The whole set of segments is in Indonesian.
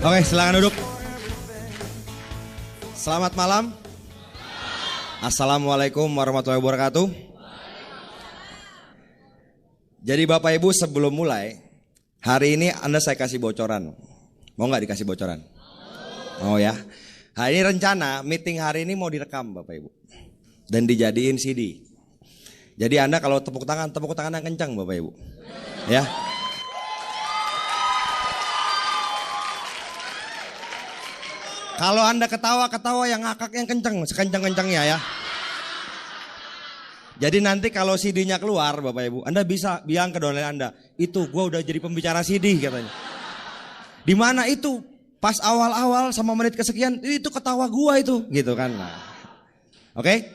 Oke, silakan duduk. Selamat malam. Assalamualaikum warahmatullahi wabarakatuh. Jadi Bapak Ibu, sebelum mulai, hari ini saya kasih bocoran. Mau nggak dikasih bocoran? Mau ya. Hari ini rencana meeting hari ini mau direkam Bapak Ibu dan dijadiin CD. Jadi Anda kalau tepuk tangan yang kencang Bapak Ibu. Ya. Kalau Anda ketawa yang ngakak yang kencang, sekencang-kencangnya ya. Jadi nanti kalau CD-nya keluar Bapak Ibu, Anda bisa bilang ke downline Anda, itu gua udah jadi pembicara CD katanya. Di mana itu? Pas awal-awal sama menit kesekian, itu ketawa gua itu, gitu kan. Nah. Oke?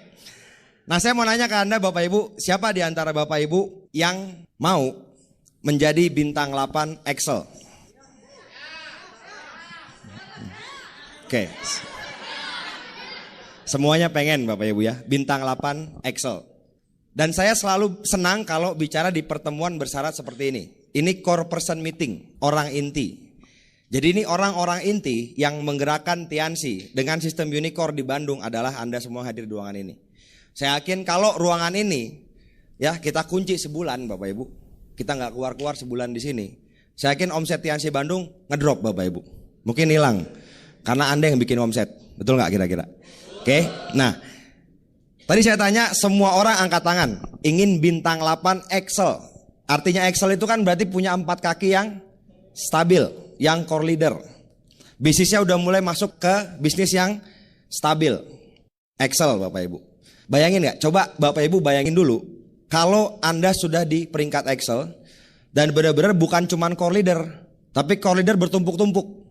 Nah, saya mau nanya ke Anda Bapak Ibu, siapa di antara Bapak Ibu yang mau menjadi bintang 8 Excel? Oke. Semuanya pengen Bapak Ibu ya, bintang 8 Excel. Dan saya selalu senang kalau bicara di pertemuan bersyarat seperti ini. Ini core person meeting, orang inti. Jadi ini orang-orang inti yang menggerakkan Tiansi dengan sistem Unicore di Bandung adalah Anda semua hadir di ruangan ini. Saya yakin kalau ruangan ini ya kita kunci sebulan Bapak Ibu. Kita nggak keluar-keluar sebulan di sini. Saya yakin omset Tiansi Bandung ngedrop Bapak Ibu. Mungkin hilang. Karena Anda yang bikin omset, betul nggak kira-kira? Oke, nah tadi saya tanya semua orang angkat tangan, ingin bintang 8 Excel. Artinya Excel itu kan berarti punya 4 kaki yang stabil, yang core leader. Bisnisnya udah mulai masuk ke bisnis yang stabil. Excel Bapak Ibu. Bayangin nggak? Coba Bapak Ibu bayangin dulu, kalau Anda sudah di peringkat Excel dan benar-benar bukan cuma core leader, tapi core leader bertumpuk-tumpuk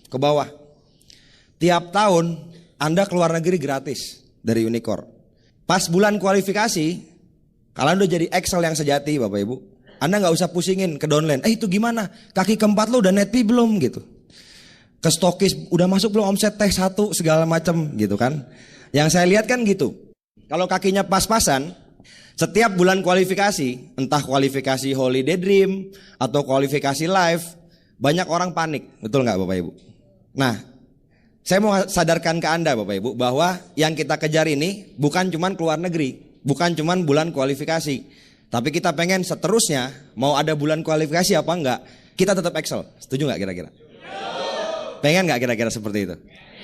ke bawah. Tiap tahun Anda keluar negeri gratis dari Unicore. Pas bulan kualifikasi, kalian udah jadi Excel yang sejati Bapak Ibu. Anda gak usah pusingin ke downline. Itu gimana? Kaki keempat lo udah netpi belum gitu. Ke stokis udah masuk belum omset teh 1 segala macam gitu kan. Yang saya lihat kan gitu. Kalau kakinya pas-pasan, setiap bulan kualifikasi, entah kualifikasi Holiday Dream atau kualifikasi live, banyak orang panik. Betul gak Bapak Ibu? Nah, saya mau sadarkan ke Anda Bapak Ibu bahwa yang kita kejar ini bukan cuman keluar negeri, bukan cuman bulan kualifikasi. Tapi kita pengen seterusnya mau ada bulan kualifikasi apa enggak, kita tetap Excel. Setuju enggak kira-kira? Pengen enggak kira-kira seperti itu?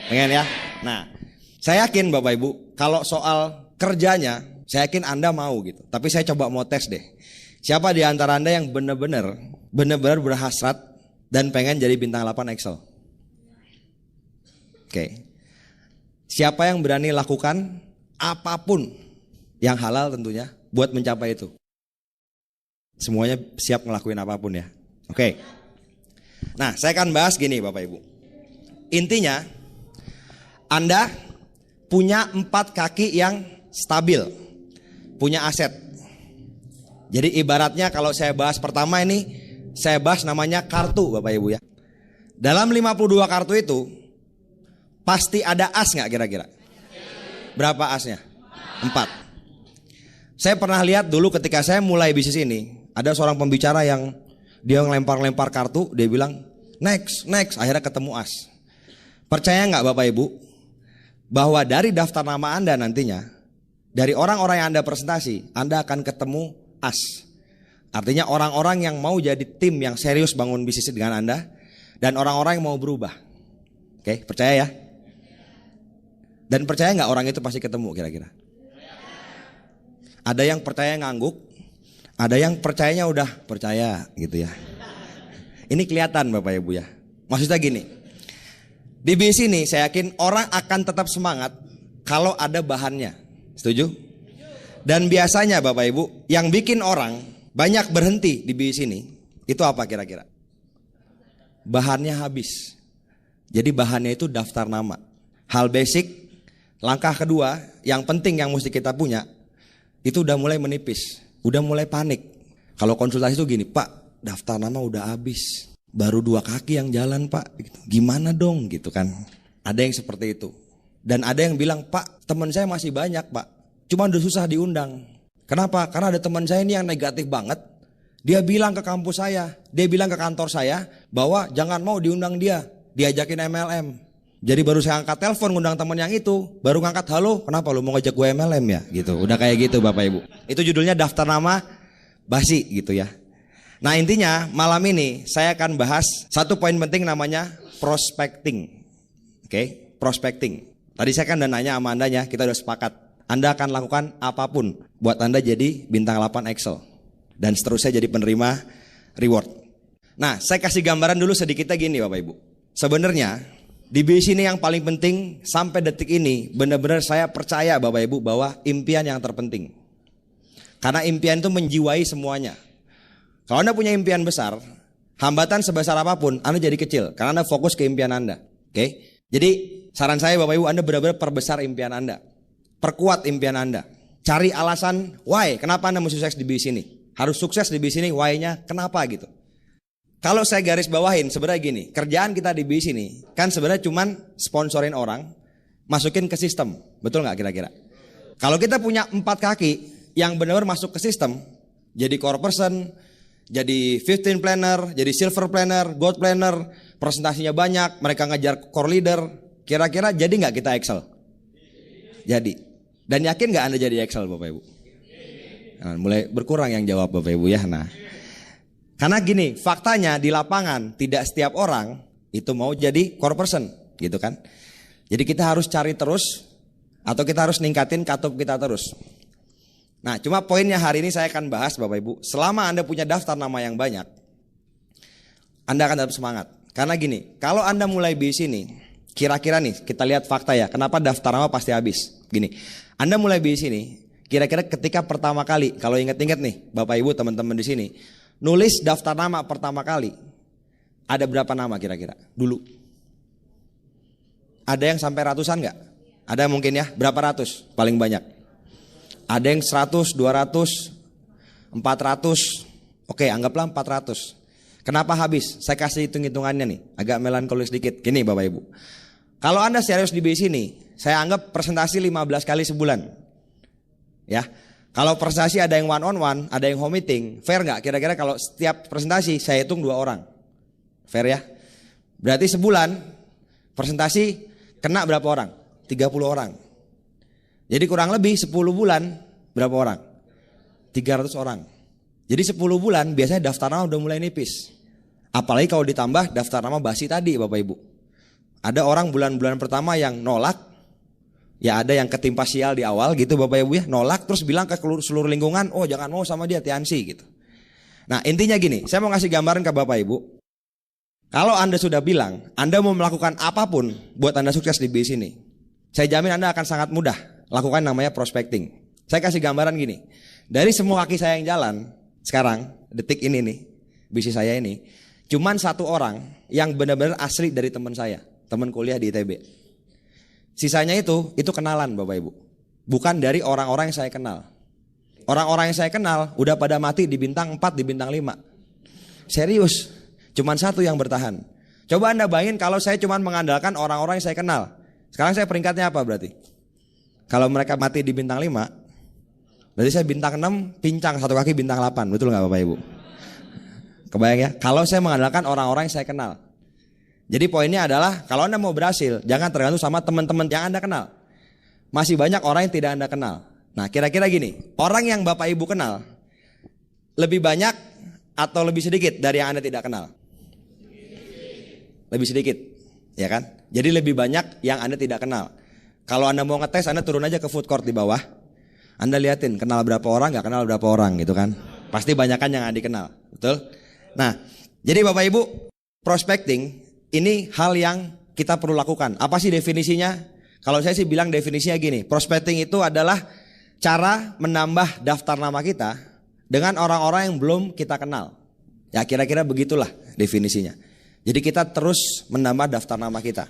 Pengen ya? Nah, saya yakin Bapak Ibu kalau soal kerjanya, saya yakin Anda mau gitu. Tapi saya coba mau tes deh. Siapa di antara Anda yang benar-benar berhasrat dan pengen jadi bintang 8 Excel? Oke. Siapa yang berani lakukan apapun yang halal tentunya buat mencapai itu? Semuanya siap ngelakuin apapun ya. Oke. Nah, saya akan bahas gini Bapak Ibu. Intinya Anda punya 4 kaki yang stabil, punya aset. Jadi ibaratnya kalau saya bahas pertama ini, saya bahas namanya kartu Bapak Ibu ya. Dalam 52 kartu itu pasti ada as gak kira-kira? Berapa asnya? 4. Saya pernah lihat dulu ketika saya mulai bisnis ini, ada seorang pembicara yang dia ngelempar-lempar kartu, dia bilang next, akhirnya ketemu as. Percaya gak Bapak Ibu bahwa dari daftar nama Anda nantinya, dari orang-orang yang Anda presentasi, Anda akan ketemu as. Artinya orang-orang yang mau jadi tim yang serius bangun bisnis dengan Anda, dan orang-orang yang mau berubah. Oke, percaya ya? Dan percaya gak orang itu pasti ketemu kira-kira? Ada yang percaya ngangguk, ada yang percayanya udah percaya gitu ya. Ini kelihatan Bapak Ibu ya. Maksudnya gini, di bisnis ini saya yakin orang akan tetap semangat kalau ada bahannya. Setuju? Dan biasanya Bapak Ibu yang bikin orang banyak berhenti di bisnis ini, itu apa kira-kira? Bahannya habis. Jadi bahannya itu daftar nama. Hal basic. Langkah kedua, yang penting yang mesti kita punya, itu udah mulai menipis, udah mulai panik. Kalau konsultasi itu gini, Pak, daftar nama udah habis, baru 2 kaki yang jalan Pak, gimana dong gitu kan. Ada yang seperti itu. Dan ada yang bilang, Pak, teman saya masih banyak Pak, cuma udah susah diundang. Kenapa? Karena ada teman saya ini yang negatif banget. Dia bilang ke kampus saya, dia bilang ke kantor saya, bahwa jangan mau diundang dia diajakin MLM. Jadi baru saya angkat telepon ngundang teman yang itu, baru ngangkat, halo, kenapa lu mau ngajak gue MLM ya? Gitu. Udah kayak gitu Bapak Ibu. Itu judulnya daftar nama basi gitu ya. Nah intinya malam ini saya akan bahas satu poin penting namanya prospecting. Oke, prospecting. Tadi saya kan udah nanya sama Andanya, kita udah sepakat. Anda akan lakukan apapun buat Anda jadi bintang 8 Excel. Dan seterusnya jadi penerima reward. Nah saya kasih gambaran dulu sedikitnya gini Bapak Ibu. Sebenarnya di bis ini yang paling penting sampai detik ini benar-benar saya percaya Bapak Ibu bahwa impian yang terpenting. Karena impian itu menjiwai semuanya. Kalau Anda punya impian besar, hambatan sebesar apapun Anda jadi kecil karena Anda fokus ke impian Anda. Oke? Jadi saran saya Bapak Ibu, Anda benar-benar perbesar impian Anda. Perkuat impian Anda. Cari alasan why, kenapa Anda mau sukses di bis ini. Harus sukses di bis ini, why-nya kenapa gitu. Kalau saya garis bawahin sebenarnya gini, kerjaan kita di bis ini kan sebenarnya cuman sponsorin orang, masukin ke sistem, betul nggak kira-kira? Kalau kita punya 4 kaki yang benar-benar masuk ke sistem, jadi core person, jadi 15 planner, jadi silver planner, gold planner, presentasinya banyak, mereka ngejar core leader, kira-kira jadi nggak kita Excel? Jadi, dan yakin nggak Anda jadi Excel Bapak Ibu? Nah, mulai berkurang yang jawab Bapak Ibu ya, nah. Karena gini, faktanya di lapangan tidak setiap orang itu mau jadi core person, gitu kan? Jadi kita harus cari terus atau kita harus ningkatin cut-off kita terus. Nah, cuma poinnya hari ini saya akan bahas Bapak Ibu, selama Anda punya daftar nama yang banyak, Anda akan tetap semangat. Karena gini, kalau Anda mulai bis ini, kira-kira nih kita lihat fakta ya, kenapa daftar nama pasti habis. Gini, Anda mulai bis ini, kira-kira ketika pertama kali, kalau ingat-ingat nih Bapak Ibu teman-teman di sini, nulis daftar nama pertama kali, ada berapa nama kira-kira dulu? Ada yang sampai ratusan nggak? Ada mungkin ya, berapa ratus paling banyak? Ada yang 100, 200, 400, oke anggaplah 400. Kenapa habis? Saya kasih hitung-hitungannya nih, agak melankolis sedikit. Gini Bapak Ibu, kalau Anda serius di bis ini, saya anggap presentasi 15 kali sebulan. Ya. Kalau presentasi ada yang one on one, ada yang home meeting, fair nggak? Kira-kira kalau setiap presentasi saya hitung 2 orang, fair ya? Berarti sebulan presentasi kena berapa orang? 30 orang. Jadi kurang lebih 10 bulan berapa orang? 300 orang. Jadi 10 bulan biasanya daftar nama udah mulai nipis. Apalagi kalau ditambah daftar nama basi tadi Bapak Ibu. Ada orang bulan-bulan pertama yang nolak. Ya ada yang ketimpa sial di awal gitu Bapak Ibu ya, nolak terus bilang ke seluruh lingkungan, oh jangan mau sama dia Tiansi gitu. Nah intinya gini, saya mau ngasih gambaran ke Bapak Ibu. Kalau Anda sudah bilang, Anda mau melakukan apapun buat Anda sukses di bis ini, saya jamin Anda akan sangat mudah lakukan namanya prospecting. Saya kasih gambaran gini, dari semua kaki saya yang jalan, sekarang, detik ini nih, bisnis saya ini, cuman 1 orang yang benar-benar asli dari teman saya, teman kuliah di ITB. Sisanya itu kenalan Bapak Ibu. Bukan dari orang-orang yang saya kenal. Orang-orang yang saya kenal udah pada mati di bintang 4, di bintang 5. Serius, cuman 1 yang bertahan. Coba Anda bayangin kalau saya cuman mengandalkan orang-orang yang saya kenal. Sekarang saya peringkatnya apa berarti? Kalau mereka mati di bintang 5, berarti saya bintang 6, pincang 1 kaki bintang 8. Betul gak Bapak Ibu? Kebayang ya? Kalau saya mengandalkan orang-orang yang saya kenal. Jadi poinnya adalah kalau Anda mau berhasil, jangan tergantung sama teman-teman yang Anda kenal. Masih banyak orang yang tidak Anda kenal. Nah kira-kira gini, orang yang Bapak Ibu kenal lebih banyak atau lebih sedikit dari yang Anda tidak kenal? Lebih sedikit, ya kan? Jadi lebih banyak yang Anda tidak kenal. Kalau Anda mau ngetes, Anda turun aja ke food court di bawah. Anda liatin kenal berapa orang, gak kenal berapa orang gitu kan. Pasti banyakan yang Anda dikenal, betul? Nah, jadi Bapak Ibu, prospecting ini hal yang kita perlu lakukan. Apa sih definisinya? Kalau saya sih bilang definisinya gini, prospecting itu adalah cara menambah daftar nama kita dengan orang-orang yang belum kita kenal. Ya kira-kira begitulah definisinya. Jadi kita terus menambah daftar nama kita.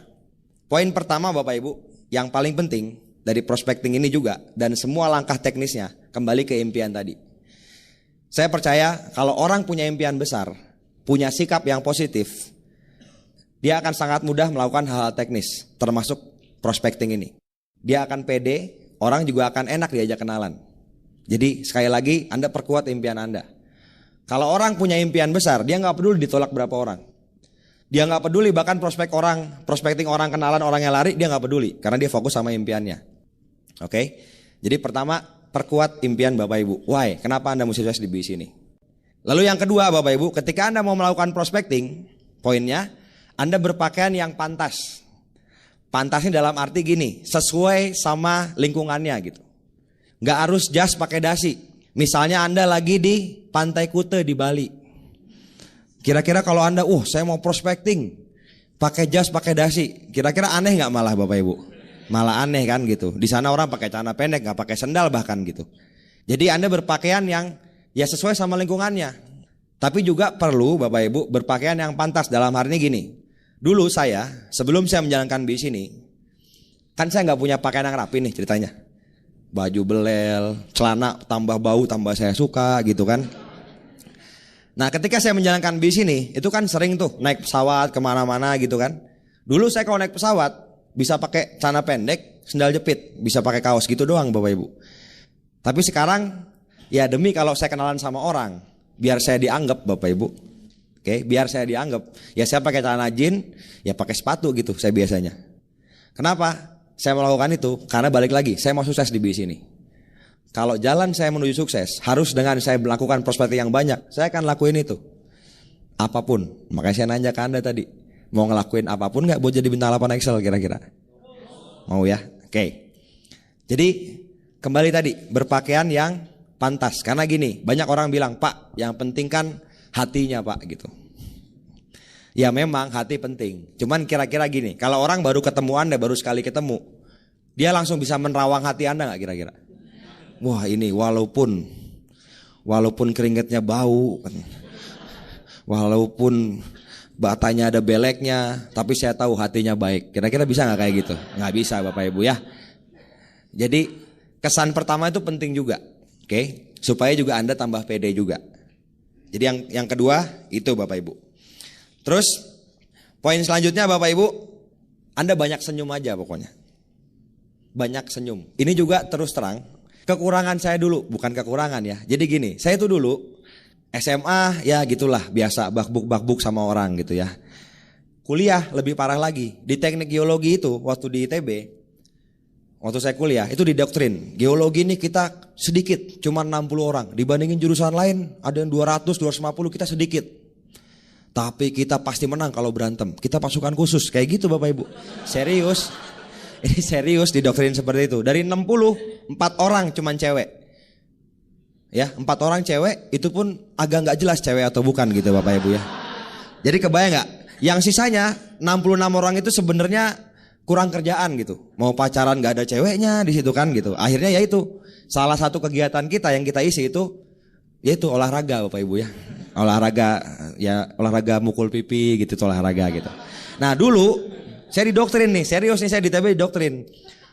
Poin pertama Bapak Ibu, yang paling penting dari prospecting ini juga dan semua langkah teknisnya kembali ke impian tadi. Saya percaya kalau orang punya impian besar, punya sikap yang positif, dia akan sangat mudah melakukan hal-hal teknis, termasuk prospecting ini. Dia akan pede, orang juga akan enak diajak kenalan. Jadi sekali lagi Anda perkuat impian Anda. Kalau orang punya impian besar, dia gak peduli ditolak berapa orang. Dia nggak peduli bahkan prospecting orang, kenalan orang yang lari, dia nggak peduli karena dia fokus sama impiannya. Oke? Jadi pertama, perkuat impian Bapak Ibu. Why? Kenapa Anda mesti sukses di bisnis ini? Lalu yang kedua Bapak Ibu, ketika Anda mau melakukan prospecting, poinnya Anda berpakaian yang pantas. Pantasnya dalam arti gini, sesuai sama lingkungannya gitu. Nggak harus jas pakai dasi. Misalnya Anda lagi di Pantai Kute di Bali. Kira-kira kalau Anda, saya mau prospecting, pakai jas, pakai dasi, kira-kira aneh nggak malah Bapak Ibu? Malah aneh kan gitu. Di sana orang pakai celana pendek, nggak pakai sendal bahkan gitu. Jadi Anda berpakaian yang ya sesuai sama lingkungannya. Tapi juga perlu Bapak Ibu berpakaian yang pantas. Dalam hal ini gini. Dulu saya, sebelum saya menjalankan bisnis ini, kan saya nggak punya pakaian yang rapi nih ceritanya. Baju belel, celana tambah bau, tambah saya suka gitu kan. Nah ketika saya menjalankan bisnis ini, itu kan sering tuh naik pesawat kemana-mana gitu kan. Dulu saya kalau naik pesawat bisa pakai celana pendek, sendal jepit, bisa pakai kaos gitu doang Bapak Ibu. Tapi sekarang ya demi kalau saya kenalan sama orang, biar saya dianggap Bapak Ibu. Oke, biar saya dianggap, ya saya pakai celana jeans, ya pakai sepatu gitu saya biasanya. Kenapa saya melakukan itu? Karena balik lagi, saya mau sukses di bisnis ini. Kalau jalan saya menuju sukses, harus dengan saya melakukan prospecting yang banyak, saya akan lakuin itu. Apapun, makanya saya nanya ke Anda tadi, mau ngelakuin apapun gak buat jadi bintang 8 Excel kira-kira? Mau ya? Oke. Jadi kembali tadi, berpakaian yang pantas. Karena gini, banyak orang bilang, Pak yang penting kan hatinya Pak gitu. Ya memang hati penting. Cuman kira-kira gini, kalau orang baru ketemu Anda, baru sekali ketemu, dia langsung bisa menerawang hati Anda gak kira-kira? Wah ini walaupun keringetnya bau, walaupun batanya ada beleknya, tapi saya tahu hatinya baik. Kira-kira bisa gak kayak gitu? Gak bisa Bapak Ibu ya. Jadi kesan pertama itu penting juga, oke? Supaya juga Anda tambah pede juga. Jadi yang kedua itu Bapak Ibu. Terus poin selanjutnya Bapak Ibu, Anda banyak senyum aja pokoknya. Banyak senyum. Ini juga terus terang kekurangan saya dulu, bukan kekurangan ya. Jadi gini, saya itu dulu SMA ya gitulah, biasa bakbuk sama orang gitu ya. Kuliah lebih parah lagi. Di teknik geologi itu waktu di ITB, waktu saya kuliah itu didoktrin. Geologi ini kita sedikit, cuma 60 orang. Dibandingin jurusan lain ada yang 200, 250, kita sedikit. Tapi kita pasti menang kalau berantem. Kita pasukan khusus, kayak gitu Bapak Ibu. Serius. Ini serius didoktrin seperti itu. Dari 60, 4 orang cuman cewek. Ya, 4 orang cewek, itu pun agak gak jelas cewek atau bukan gitu Bapak Ibu ya. Jadi kebayang gak? Yang sisanya 66 orang itu sebenarnya kurang kerjaan gitu. Mau pacaran gak ada ceweknya di situ kan gitu. Akhirnya ya itu, salah satu kegiatan kita yang kita isi itu yaitu olahraga Bapak Ibu ya. Olahraga mukul pipi gitu, olahraga gitu. Nah dulu saya didoktrin nih, serius nih, saya di ITB didoktrin.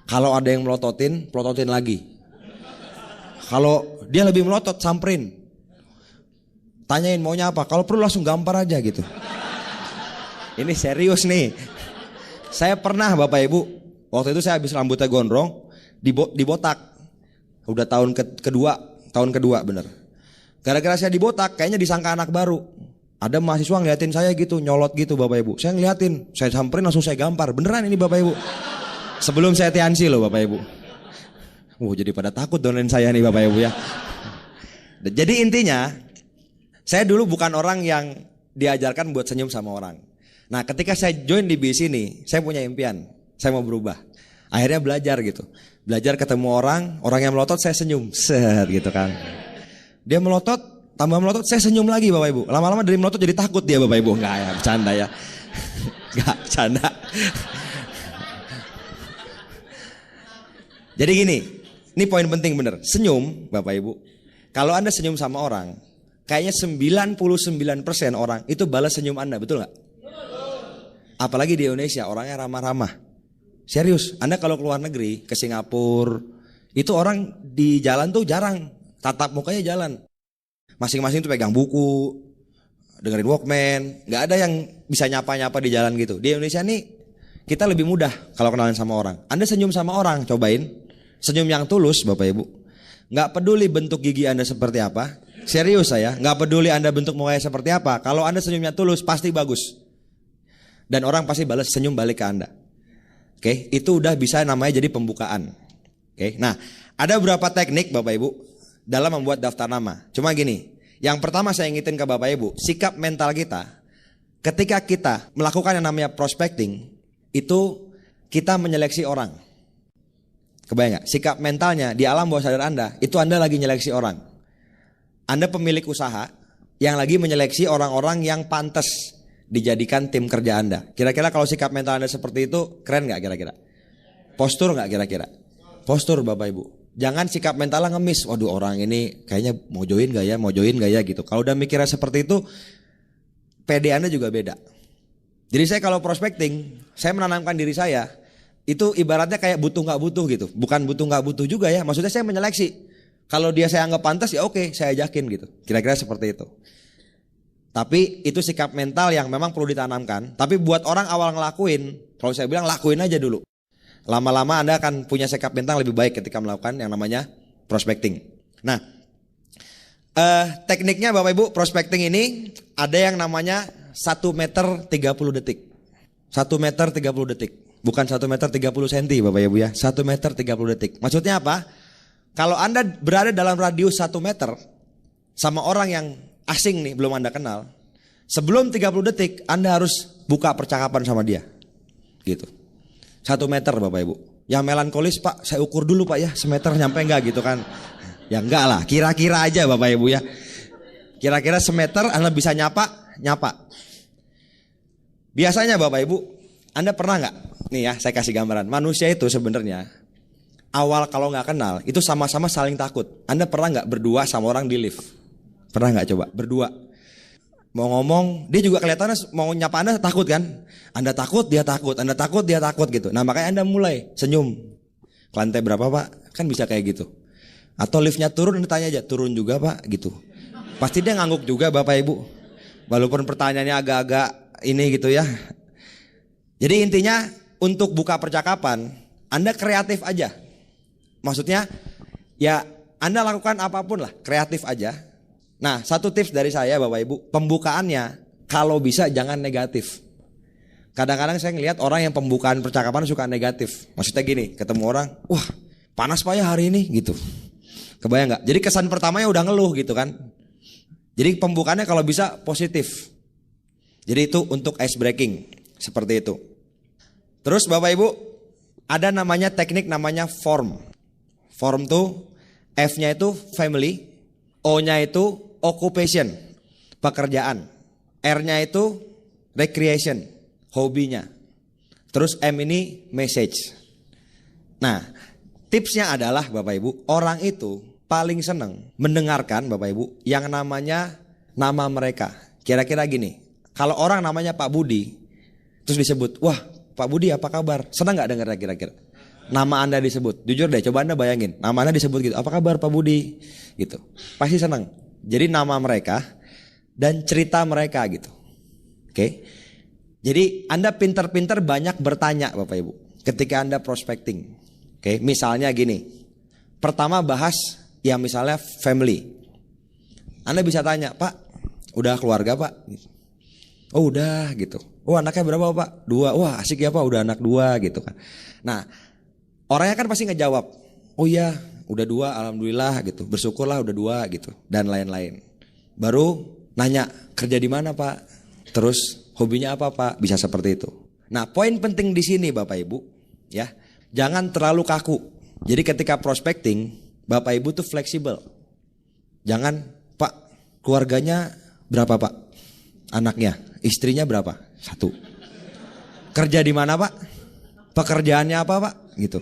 Kalau ada yang melototin lagi. Kalau dia lebih melotot, samperin. Tanyain maunya apa, kalau perlu langsung gampar aja gitu. Ini serius nih. Saya pernah Bapak Ibu, waktu itu saya habis rambutnya gondrong, dibotak. Udah tahun kedua bener. Gara-gara saya dibotak, kayaknya disangka anak baru. Ada mahasiswa ngeliatin saya gitu, nyolot gitu Bapak Ibu. Saya ngeliatin, saya samperin langsung saya gampar. Beneran ini Bapak Ibu. Sebelum saya tiansi loh Bapak Ibu. Jadi pada takut donerin saya nih Bapak Ibu ya. Jadi intinya, saya dulu bukan orang yang diajarkan buat senyum sama orang. Nah ketika saya join di BIS ini, saya punya impian. Saya mau berubah. Akhirnya belajar gitu. Belajar ketemu orang yang melotot saya senyum. Set gitu kan. Dia melotot, tambah melotot, saya senyum lagi Bapak Ibu. Lama-lama dari melotot jadi takut dia Bapak Ibu. Enggak ya, bercanda ya. Enggak, bercanda. Jadi gini, ini poin penting bener. Senyum Bapak Ibu. Kalau Anda senyum sama orang, kayaknya 99% orang itu balas senyum Anda, betul gak? Apalagi di Indonesia, orangnya ramah-ramah. Serius, Anda kalau keluar negeri, ke Singapura, itu orang di jalan tuh jarang. Tatap mukanya jalan. Masing-masing tuh pegang buku, dengerin Walkman. Gak ada yang bisa nyapa-nyapa di jalan gitu. Di Indonesia nih kita lebih mudah kalau kenalan sama orang. Anda senyum sama orang, cobain. Senyum yang tulus Bapak Ibu. Gak peduli bentuk gigi Anda seperti apa. Serius saya, gak peduli Anda bentuk mukanya seperti apa. Kalau Anda senyumnya tulus pasti bagus. Dan orang pasti balas senyum balik ke Anda. Oke, itu udah bisa namanya jadi pembukaan. Oke, nah ada beberapa teknik Bapak Ibu dalam membuat daftar nama. Cuma gini, yang pertama saya ingetin ke Bapak Ibu, sikap mental kita ketika kita melakukan yang namanya prospecting, itu kita menyeleksi orang. Kebayang gak? Sikap mentalnya di alam bawah sadar Anda, itu Anda lagi nyeleksi orang. Anda pemilik usaha yang lagi menyeleksi orang-orang yang pantas dijadikan tim kerja Anda. Kira-kira kalau sikap mental Anda seperti itu, keren gak kira-kira? Postur gak kira-kira? Postur Bapak Ibu. Jangan sikap mentalnya ngemis. Waduh, orang ini kayaknya mau join gak ya gitu. Kalau udah mikirnya seperti itu, PD Anda juga beda. Jadi saya kalau prospecting, saya menanamkan diri saya, itu ibaratnya kayak butuh gak butuh gitu. Bukan butuh gak butuh juga ya, maksudnya saya menyeleksi. Kalau dia saya anggap pantas ya oke, saya ajakin gitu. Kira-kira seperti itu. Tapi itu sikap mental yang memang perlu ditanamkan. Tapi buat orang awal ngelakuin, kalau saya bilang lakuin aja dulu. Lama-lama Anda akan punya sikap mental lebih baik ketika melakukan yang namanya prospecting. Nah, tekniknya Bapak Ibu, prospecting ini ada yang namanya 1 meter 30 detik. 1 meter 30 detik. Bukan 1 meter 30 cm Bapak Ibu ya. 1 meter 30 detik. Maksudnya apa? Kalau Anda berada dalam radius 1 meter sama orang yang asing nih, belum Anda kenal, sebelum 30 detik Anda harus buka percakapan sama dia. Gitu. 1 meter Bapak Ibu. Yang melankolis, Pak saya ukur dulu Pak ya, semeter nyampe enggak gitu kan. Ya enggak lah, kira-kira aja Bapak Ibu ya. Kira-kira semeter Anda bisa nyapa. Biasanya Bapak Ibu, Anda pernah enggak? Nih ya, saya kasih gambaran. Manusia itu sebenarnya awal kalau enggak kenal, itu sama-sama saling takut. Anda pernah enggak berdua sama orang di lift? Pernah nggak coba berdua mau ngomong, dia juga kelihatannya mau nyapa Anda takut kan? Anda takut, dia takut, Anda takut, dia takut gitu. Nah makanya Anda mulai senyum. Ke lantai berapa Pak? Kan bisa kayak gitu. Atau liftnya turun, Anda tanya aja, turun juga Pak gitu. Pasti dia ngangguk juga Bapak Ibu. Walaupun pertanyaannya agak-agak ini gitu ya. Jadi intinya untuk buka percakapan, Anda kreatif aja. Maksudnya ya Anda lakukan apapun lah, kreatif aja. Nah, satu tips dari saya Bapak Ibu, pembukaannya kalau bisa jangan negatif. Kadang-kadang saya ngelihat orang yang pembukaan percakapan suka negatif. Maksudnya gini, ketemu orang, wah panas Pak ya hari ini gitu. Kebayang gak? Jadi kesan pertamanya udah ngeluh gitu kan. Jadi pembukaannya kalau bisa positif. Jadi itu untuk ice breaking, seperti itu. Terus Bapak Ibu, ada namanya teknik namanya form. Form tuh F-nya itu family, O-nya itu occupation, pekerjaan. R-nya itu recreation, hobinya. Terus M ini message. Nah, tipsnya adalah Bapak Ibu, orang itu paling seneng mendengarkan Bapak Ibu yang namanya nama mereka. Kira-kira gini, kalau orang namanya Pak Budi, terus disebut, wah Pak Budi apa kabar? Senang gak dengarnya kira-kira? Nama Anda disebut, jujur deh coba Anda bayangin, nama Anda disebut gitu, apa kabar Pak Budi? Gitu, pasti senang. Jadi nama mereka dan cerita mereka gitu. Oke. Jadi Anda pinter-pinter banyak bertanya Bapak Ibu ketika Anda prospecting. Oke, misalnya gini. Pertama bahas yang misalnya family. Anda bisa tanya, Pak, udah keluarga Pak? Oh udah gitu. Oh anaknya berapa Pak? 2. Wah asik ya Pak, udah anak 2 gitu kan. Nah orangnya kan pasti ngejawab, oh iya udah 2 alhamdulillah gitu, bersyukurlah udah 2 gitu, dan lain-lain. Baru nanya kerja di mana Pak, terus hobinya apa Pak, bisa seperti itu. Nah poin penting di sini Bapak Ibu ya, jangan terlalu kaku. Jadi ketika prospecting Bapak Ibu tuh fleksibel. Jangan Pak keluarganya berapa Pak, anaknya, istrinya berapa, 1. Kerja di mana Pak, pekerjaannya apa Pak, gitu.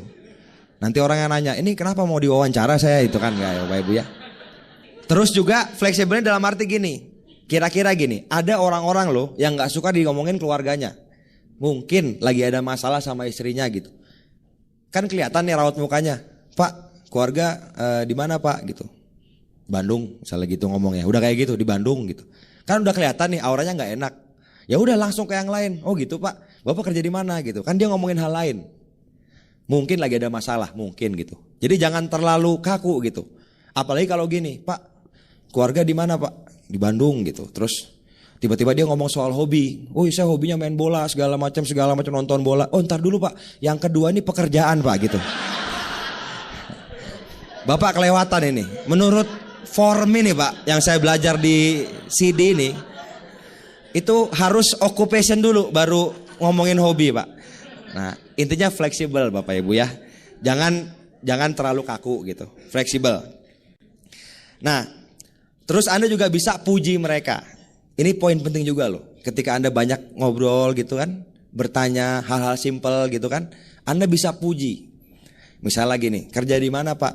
Nanti orang yang nanya, ini kenapa mau diwawancara saya, itu kan enggak ya Bapak Ibu ya. Terus juga fleksibelnya dalam arti gini, kira-kira gini, ada orang-orang loh yang gak suka ngomongin keluarganya. Mungkin lagi ada masalah sama istrinya gitu. Kan kelihatan nih raut mukanya, Pak keluarga di mana Pak gitu. Bandung misalnya gitu ngomongnya, udah kayak gitu di Bandung gitu. Kan udah kelihatan nih auranya gak enak. Ya udah langsung ke yang lain, oh gitu Pak, Bapak kerja di mana gitu. Kan dia ngomongin hal lain. Mungkin lagi ada masalah, mungkin gitu. Jadi jangan terlalu kaku gitu. Apalagi kalau gini, Pak, keluarga di mana Pak? Di Bandung gitu. Terus Tiba-tiba dia ngomong soal hobi. Oh saya hobinya main bola segala macam nonton bola. Oh ntar dulu Pak, yang kedua ini pekerjaan Pak gitu. Bapak kelewatan ini. Menurut form ini Pak, yang saya belajar di CD ini, itu harus occupation dulu baru ngomongin hobi Pak. Nah intinya fleksibel Bapak Ibu ya. Jangan terlalu kaku gitu. Fleksibel. Nah terus Anda juga bisa puji mereka. Ini poin penting juga loh. Ketika Anda banyak ngobrol gitu kan, bertanya hal-hal simpel gitu kan, Anda bisa puji. Misalnya gini, kerja di mana Pak?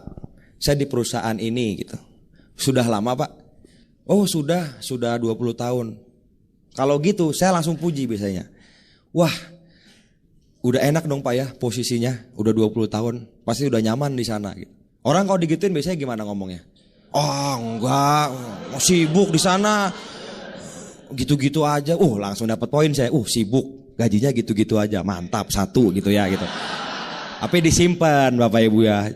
Saya di perusahaan ini gitu. Sudah lama Pak? Oh sudah 20 tahun. Kalau gitu saya langsung puji biasanya. Wah udah enak dong Pak ya posisinya, udah 20 tahun. Pasti udah nyaman di sana gitu. Orang kalau digituin biasanya gimana ngomongnya? Oh enggak, sibuk di sana. Gitu-gitu aja, langsung dapat poin saya. Sibuk, gajinya gitu-gitu aja, mantap 1 gitu ya gitu. Tapi disimpan Bapak Ibu ya.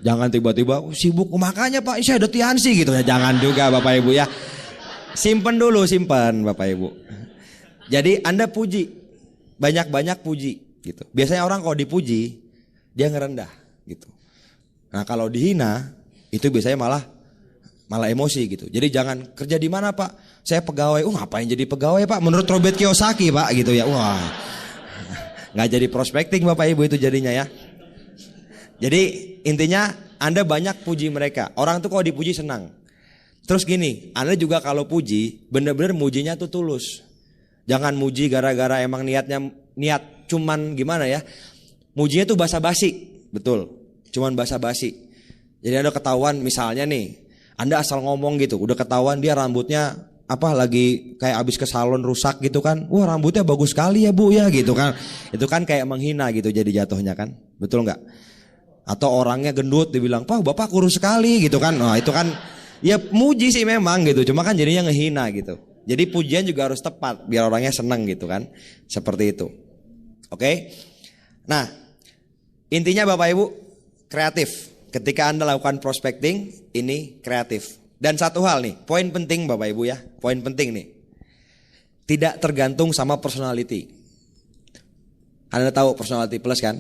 Jangan tiba-tiba sibuk makanya Pak saya ada tiansi gitu ya. Jangan juga Bapak Ibu ya. Simpan dulu, simpan Bapak Ibu. Jadi Anda puji, banyak-banyak puji gitu. Biasanya orang kalau dipuji dia ngerendah gitu. Nah kalau dihina itu biasanya malah emosi gitu. Jadi jangan kerja di mana Pak? Saya pegawai. Ngapain jadi pegawai Pak? Menurut Robert Kiyosaki Pak gitu ya. Wah. Nggak jadi prospecting Bapak Ibu itu jadinya ya. Jadi intinya Anda banyak puji mereka. Orang tuh kalau dipuji senang. Terus gini, Anda juga kalau puji bener-bener mujinya tuh tulus. Jangan muji gara-gara emang niat cuman gimana ya. Mujinya tuh basa-basi. Betul. Cuman basa-basi. Jadi Anda ketahuan misalnya nih, Anda asal ngomong gitu, udah ketahuan dia rambutnya lagi kayak abis ke salon rusak gitu kan. Wah rambutnya bagus sekali ya Bu ya gitu kan. Itu kan kayak menghina gitu jadi jatuhnya kan. Betul nggak? Atau orangnya gendut dibilang, Pak Bapak kurus sekali gitu kan. Nah itu kan ya muji sih memang gitu. Cuma kan jadinya ngehina gitu. Jadi pujian juga harus tepat biar orangnya seneng gitu kan. Seperti itu. Oke. Nah intinya Bapak Ibu kreatif. Ketika Anda lakukan prospecting ini kreatif. Dan satu hal nih, poin penting Bapak Ibu ya, poin penting nih. Tidak tergantung sama personality. Anda tahu personality plus kan?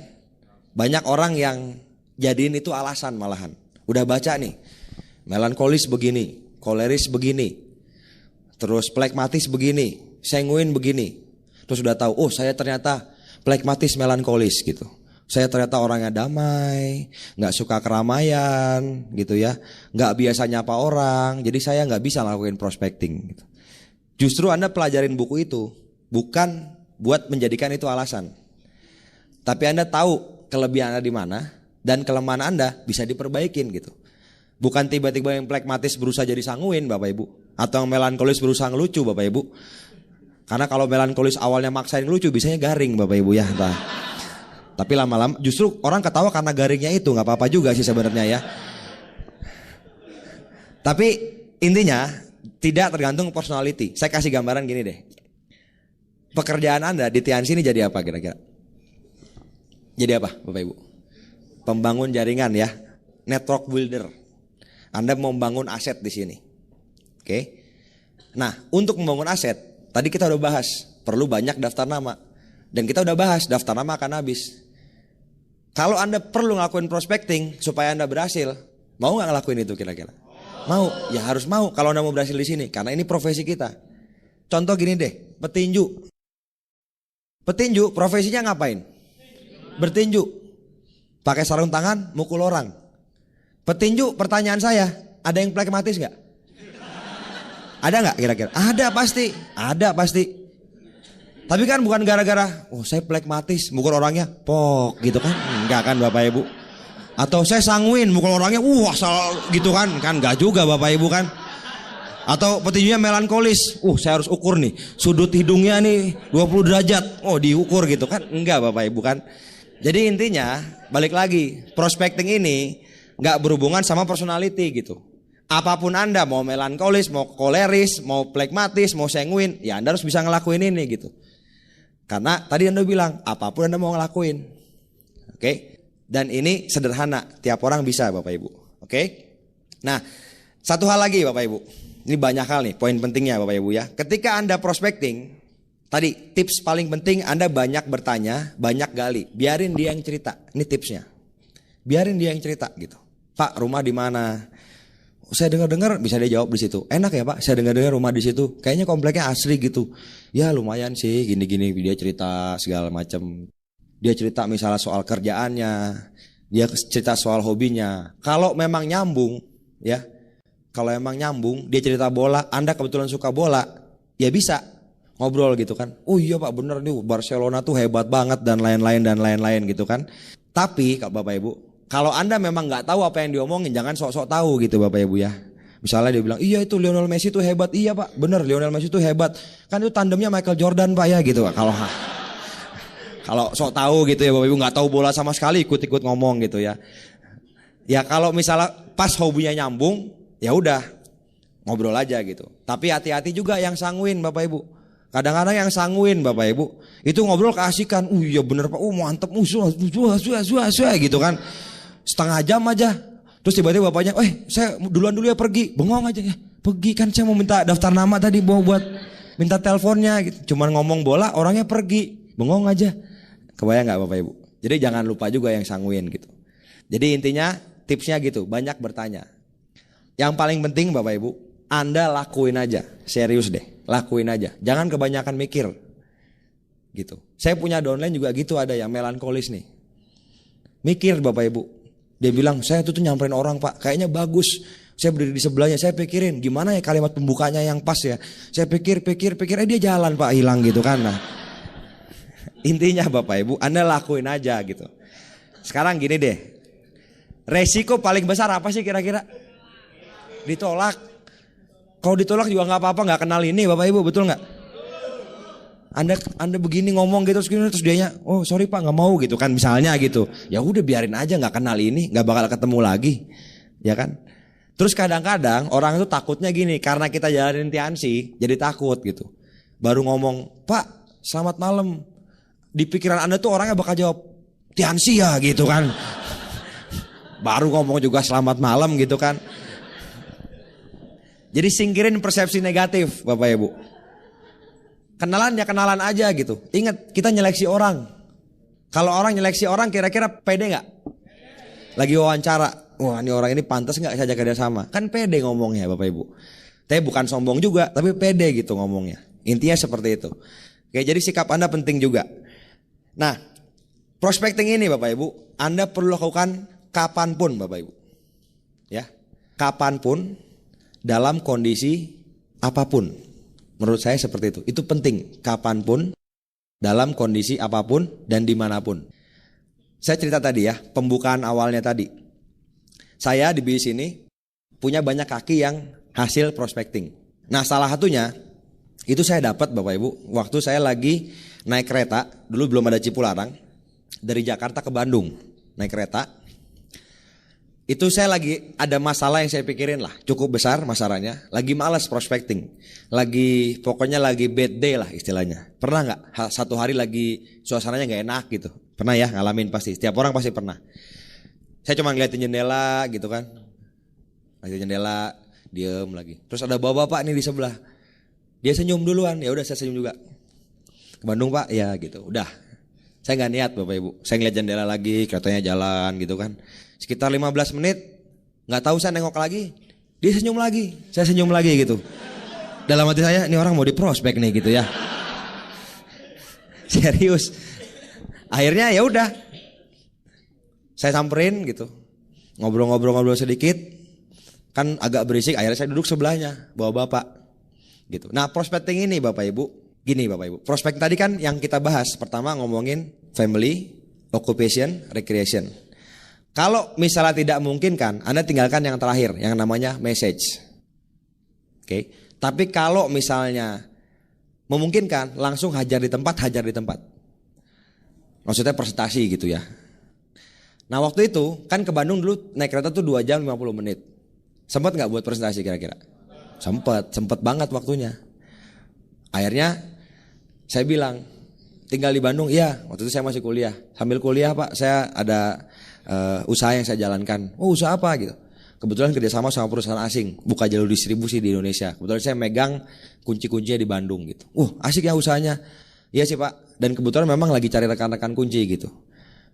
Banyak orang yang jadiin itu alasan malahan. Udah baca nih, melankolis begini, koleris begini, terus plekmatis begini, sanguin begini. Terus udah tahu, saya ternyata plekmatis melankolis gitu. Saya ternyata orangnya damai, gak suka keramaian gitu ya, gak biasa nyapa orang, jadi saya gak bisa lakuin prospecting gitu. Justru Anda pelajarin buku itu bukan buat menjadikan itu alasan, tapi Anda tahu kelebihan Anda di mana dan kelemahan Anda bisa diperbaikin gitu. Bukan tiba-tiba yang plekmatis berusaha jadi sanguin Bapak Ibu, atau yang melankolis berusaha ngelucu Bapak Ibu. Karena kalau melankolis awalnya maksain ngelucu biasanya garing Bapak Ibu ya. Tapi lama-lama justru orang ketawa karena garingnya itu, nggak apa-apa juga sih sebenarnya ya. Tapi intinya tidak tergantung personality. Saya kasih gambaran gini deh. Pekerjaan Anda di Tiansi ini jadi apa kira-kira? Jadi apa Bapak Ibu? Pembangun jaringan ya, network builder. Anda mau membangun aset di sini. Oke. Nah untuk membangun aset, tadi kita udah bahas perlu banyak daftar nama. Dan kita udah bahas daftar nama akan habis. Kalau Anda perlu ngelakuin prospecting supaya Anda berhasil, mau nggak ngelakuin itu kira-kira? Mau, ya harus mau kalau Anda mau berhasil di sini, karena ini profesi kita. Contoh gini deh, petinju. Petinju profesinya ngapain? Bertinju. Pakai sarung tangan, mukul orang. Petinju, pertanyaan saya, ada yang plekmatis nggak? Ada nggak kira-kira? Ada pasti. Tapi kan bukan gara-gara, saya plekmatis, mukul orangnya, pok gitu kan. Enggak kan Bapak Ibu. Atau saya sanguin, mukul orangnya, gitu kan. Kan enggak juga Bapak Ibu kan. Atau petinjunya melankolis, saya harus ukur nih, sudut hidungnya nih 20 derajat, diukur gitu kan. Enggak Bapak Ibu kan. Jadi intinya, balik lagi, prospecting ini enggak berhubungan sama personality gitu. Apapun Anda, mau melankolis, mau koleris, mau plekmatis, mau sanguin, ya Anda harus bisa ngelakuin ini gitu. Karena tadi Anda bilang, apapun Anda mau ngelakuin. Oke? Dan ini sederhana, tiap orang bisa Bapak Ibu. Oke? Nah, satu hal lagi Bapak Ibu. Ini banyak hal nih, poin pentingnya Bapak Ibu ya. Ketika Anda prospecting, tadi tips paling penting Anda banyak bertanya, banyak gali. Biarin dia yang cerita. Ini tipsnya. Biarin dia yang cerita gitu. Pak, rumah di mana? Saya dengar-dengar, bisa dia jawab di situ. Enak ya Pak, saya dengar-dengar rumah di situ. Kayaknya kompleknya asri gitu. Ya lumayan sih, gini-gini. Dia cerita segala macam. Dia cerita misalnya soal kerjaannya, dia cerita soal hobinya. Kalau memang nyambung, ya. Kalau emang nyambung, dia cerita bola, Anda kebetulan suka bola, ya bisa ngobrol gitu kan. Oh iya Pak, bener nih Barcelona tuh hebat banget dan lain-lain gitu kan. Tapi kalau Bapak Ibu, kalau Anda memang nggak tahu apa yang diomongin, jangan sok-sok tahu gitu Bapak Ibu ya. Misalnya dia bilang, iya itu Lionel Messi tuh hebat, iya Pak, bener Lionel Messi tuh hebat. Kan itu tandemnya Michael Jordan Pak ya gitu Pak. Kalau sok tahu gitu ya Bapak Ibu, nggak tahu bola sama sekali ikut-ikut ngomong gitu ya. Ya kalau misalnya pas hobinya nyambung, ya udah ngobrol aja gitu. Tapi hati-hati juga yang sanguin Bapak Ibu. Kadang-kadang yang sanguin Bapak Ibu itu ngobrol keasikan. Iya bener Pak, mantep, gitu kan. Setengah jam aja. Terus tiba-tiba bapaknya, saya duluan dulu ya pergi. Bengong aja ya. Pergi kan saya mau minta daftar nama tadi buat minta teleponnya gitu. Cuman ngomong bola orangnya pergi. Bengong aja. Kebayang gak Bapak Ibu? Jadi jangan lupa juga yang sanguin gitu. Jadi intinya tipsnya gitu, banyak bertanya. Yang paling penting Bapak Ibu, Anda lakuin aja, serius deh, lakuin aja. Jangan kebanyakan mikir, gitu. Saya punya downline juga gitu, ada yang melankolis nih. Mikir Bapak Ibu, dia bilang saya tuh nyamperin orang Pak, kayaknya bagus. Saya berdiri di sebelahnya, saya pikirin gimana ya kalimat pembukanya yang pas ya. Saya pikir, dia jalan Pak, hilang gitu kan. Nah, intinya Bapak Ibu, Anda lakuin aja gitu. Sekarang gini deh, resiko paling besar apa sih kira-kira? Ditolak. Kalau ditolak juga nggak apa-apa, nggak kenal ini Bapak Ibu, betul nggak? Anda begini ngomong gitu terus dianya, oh sorry Pak nggak mau gitu kan misalnya gitu. Ya udah biarin aja, nggak kenal ini, nggak bakal ketemu lagi, ya kan? Terus kadang-kadang orang itu takutnya gini, karena kita jalanin tiansi, jadi takut gitu. Baru ngomong, Pak selamat malam. Di pikiran Anda tuh orangnya bakal jawab, tiansi ya gitu kan. Baru ngomong juga selamat malam gitu kan. Jadi singkirin persepsi negatif Bapak Ibu. Kenalan ya kenalan aja gitu. Ingat kita nyeleksi orang. Kalau orang nyeleksi orang kira-kira pede gak? Lagi wawancara, wah ini orang ini pantas gak saya ajak kerjasama? Kan pede ngomongnya Bapak Ibu. Tapi bukan sombong juga, tapi pede gitu ngomongnya. Intinya seperti itu. Oke, jadi sikap Anda penting juga. Nah, prospecting ini Bapak Ibu, Anda perlu lakukan kapanpun Bapak Ibu. Ya, kapanpun, dalam kondisi apapun. Menurut saya seperti itu. Itu penting. Kapanpun, dalam kondisi apapun, dan dimanapun. Saya cerita tadi ya, pembukaan awalnya tadi. Saya di bis ini punya banyak kaki yang hasil prospecting. Nah salah satunya, itu saya dapat Bapak Ibu, waktu saya lagi naik kereta, dulu belum ada Cipularang, dari Jakarta ke Bandung, naik kereta. Itu saya lagi ada masalah yang saya pikirin lah, cukup besar masalahnya. Lagi malas prospecting, pokoknya lagi bad day lah istilahnya. Pernah nggak satu hari lagi suasananya nggak enak gitu? Pernah ya ngalamin pasti. Setiap orang pasti pernah. Saya cuma ngeliatin jendela gitu kan, ngeliatin jendela, diem lagi. Terus ada bapak-bapak nih di sebelah, dia senyum duluan, ya udah saya senyum juga. Ke Bandung Pak, ya gitu. Udah, saya nggak niat Bapak Ibu. Saya ngeliat jendela lagi, keretanya jalan gitu kan. Sekitar 15 menit, nggak tahu saya nengok lagi, dia senyum lagi, saya senyum lagi gitu. Dalam hati saya, ini orang mau diprospek nih gitu ya. Serius. Akhirnya ya udah, saya samperin gitu, ngobrol-ngobrol sedikit, kan agak berisik. Akhirnya saya duduk sebelahnya, bawa bapak, gitu. Nah prospecting ini Bapak Ibu, gini Bapak Ibu, prospecting tadi kan yang kita bahas pertama ngomongin family, occupation, recreation. Kalau misalnya tidak mungkin kan, Anda tinggalkan yang terakhir, yang namanya message. Oke. Tapi kalau misalnya memungkinkan, langsung hajar di tempat. Maksudnya presentasi gitu ya. Nah waktu itu, kan ke Bandung dulu naik kereta tuh 2 jam 50 menit. Sempat gak buat presentasi kira-kira? Sempet banget waktunya. Akhirnya saya bilang, tinggal di Bandung, iya waktu itu saya masih kuliah. Sambil kuliah Pak, saya ada usaha yang saya jalankan. Oh usaha apa gitu? Kebetulan kerjasama sama perusahaan asing, buka jalur distribusi di Indonesia. Kebetulan saya megang kunci-kuncinya di Bandung gitu. Asik ya usahanya. Iya sih Pak. Dan kebetulan memang lagi cari rekan-rekan kunci gitu.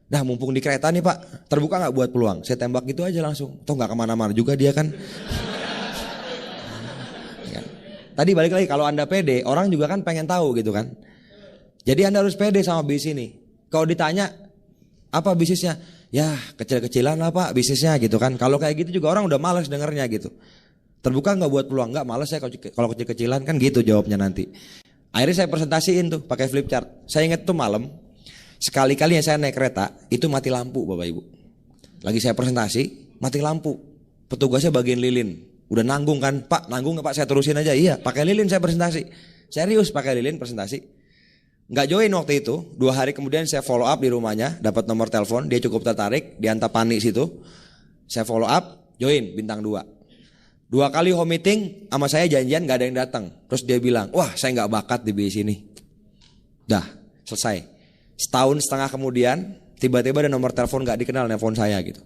Dah mumpung di kereta nih Pak, terbuka nggak buat peluang? Saya tembak gitu aja langsung. Toh nggak kemana-mana juga dia kan. Tadi balik lagi, kalau Anda pede, orang juga kan pengen tahu gitu kan. Jadi Anda harus pede sama bisnis ini. Kalau ditanya, apa bisnisnya? Ya kecil-kecilan lah Pak bisnisnya gitu kan. Kalau kayak gitu juga orang udah males dengernya gitu. Terbuka nggak buat peluang? Nggak, males saya kalau kecil-kecilan kan gitu jawabnya nanti. Akhirnya saya presentasiin tuh pakai flip chart. Saya inget tuh malam, sekali-kalinya saya naik kereta, itu mati lampu Bapak Ibu. Lagi saya presentasi, mati lampu. Petugasnya bagian lilin. Udah nanggung kan, Pak nanggung nggak Pak, saya terusin aja. Iya, pakai lilin saya presentasi. Serius pakai lilin presentasi. Nggak join waktu itu. 2 hari kemudian saya follow up di rumahnya, dapat nomor telepon, dia cukup tertarik di Antapani situ. Saya follow up, join bintang 2. 2 kali home meeting sama saya janjian nggak ada yang datang. Terus dia bilang, wah saya nggak bakat di bisnis ini. Dah selesai. Setahun setengah kemudian tiba-tiba ada nomor telepon nggak dikenal nelfon saya gitu.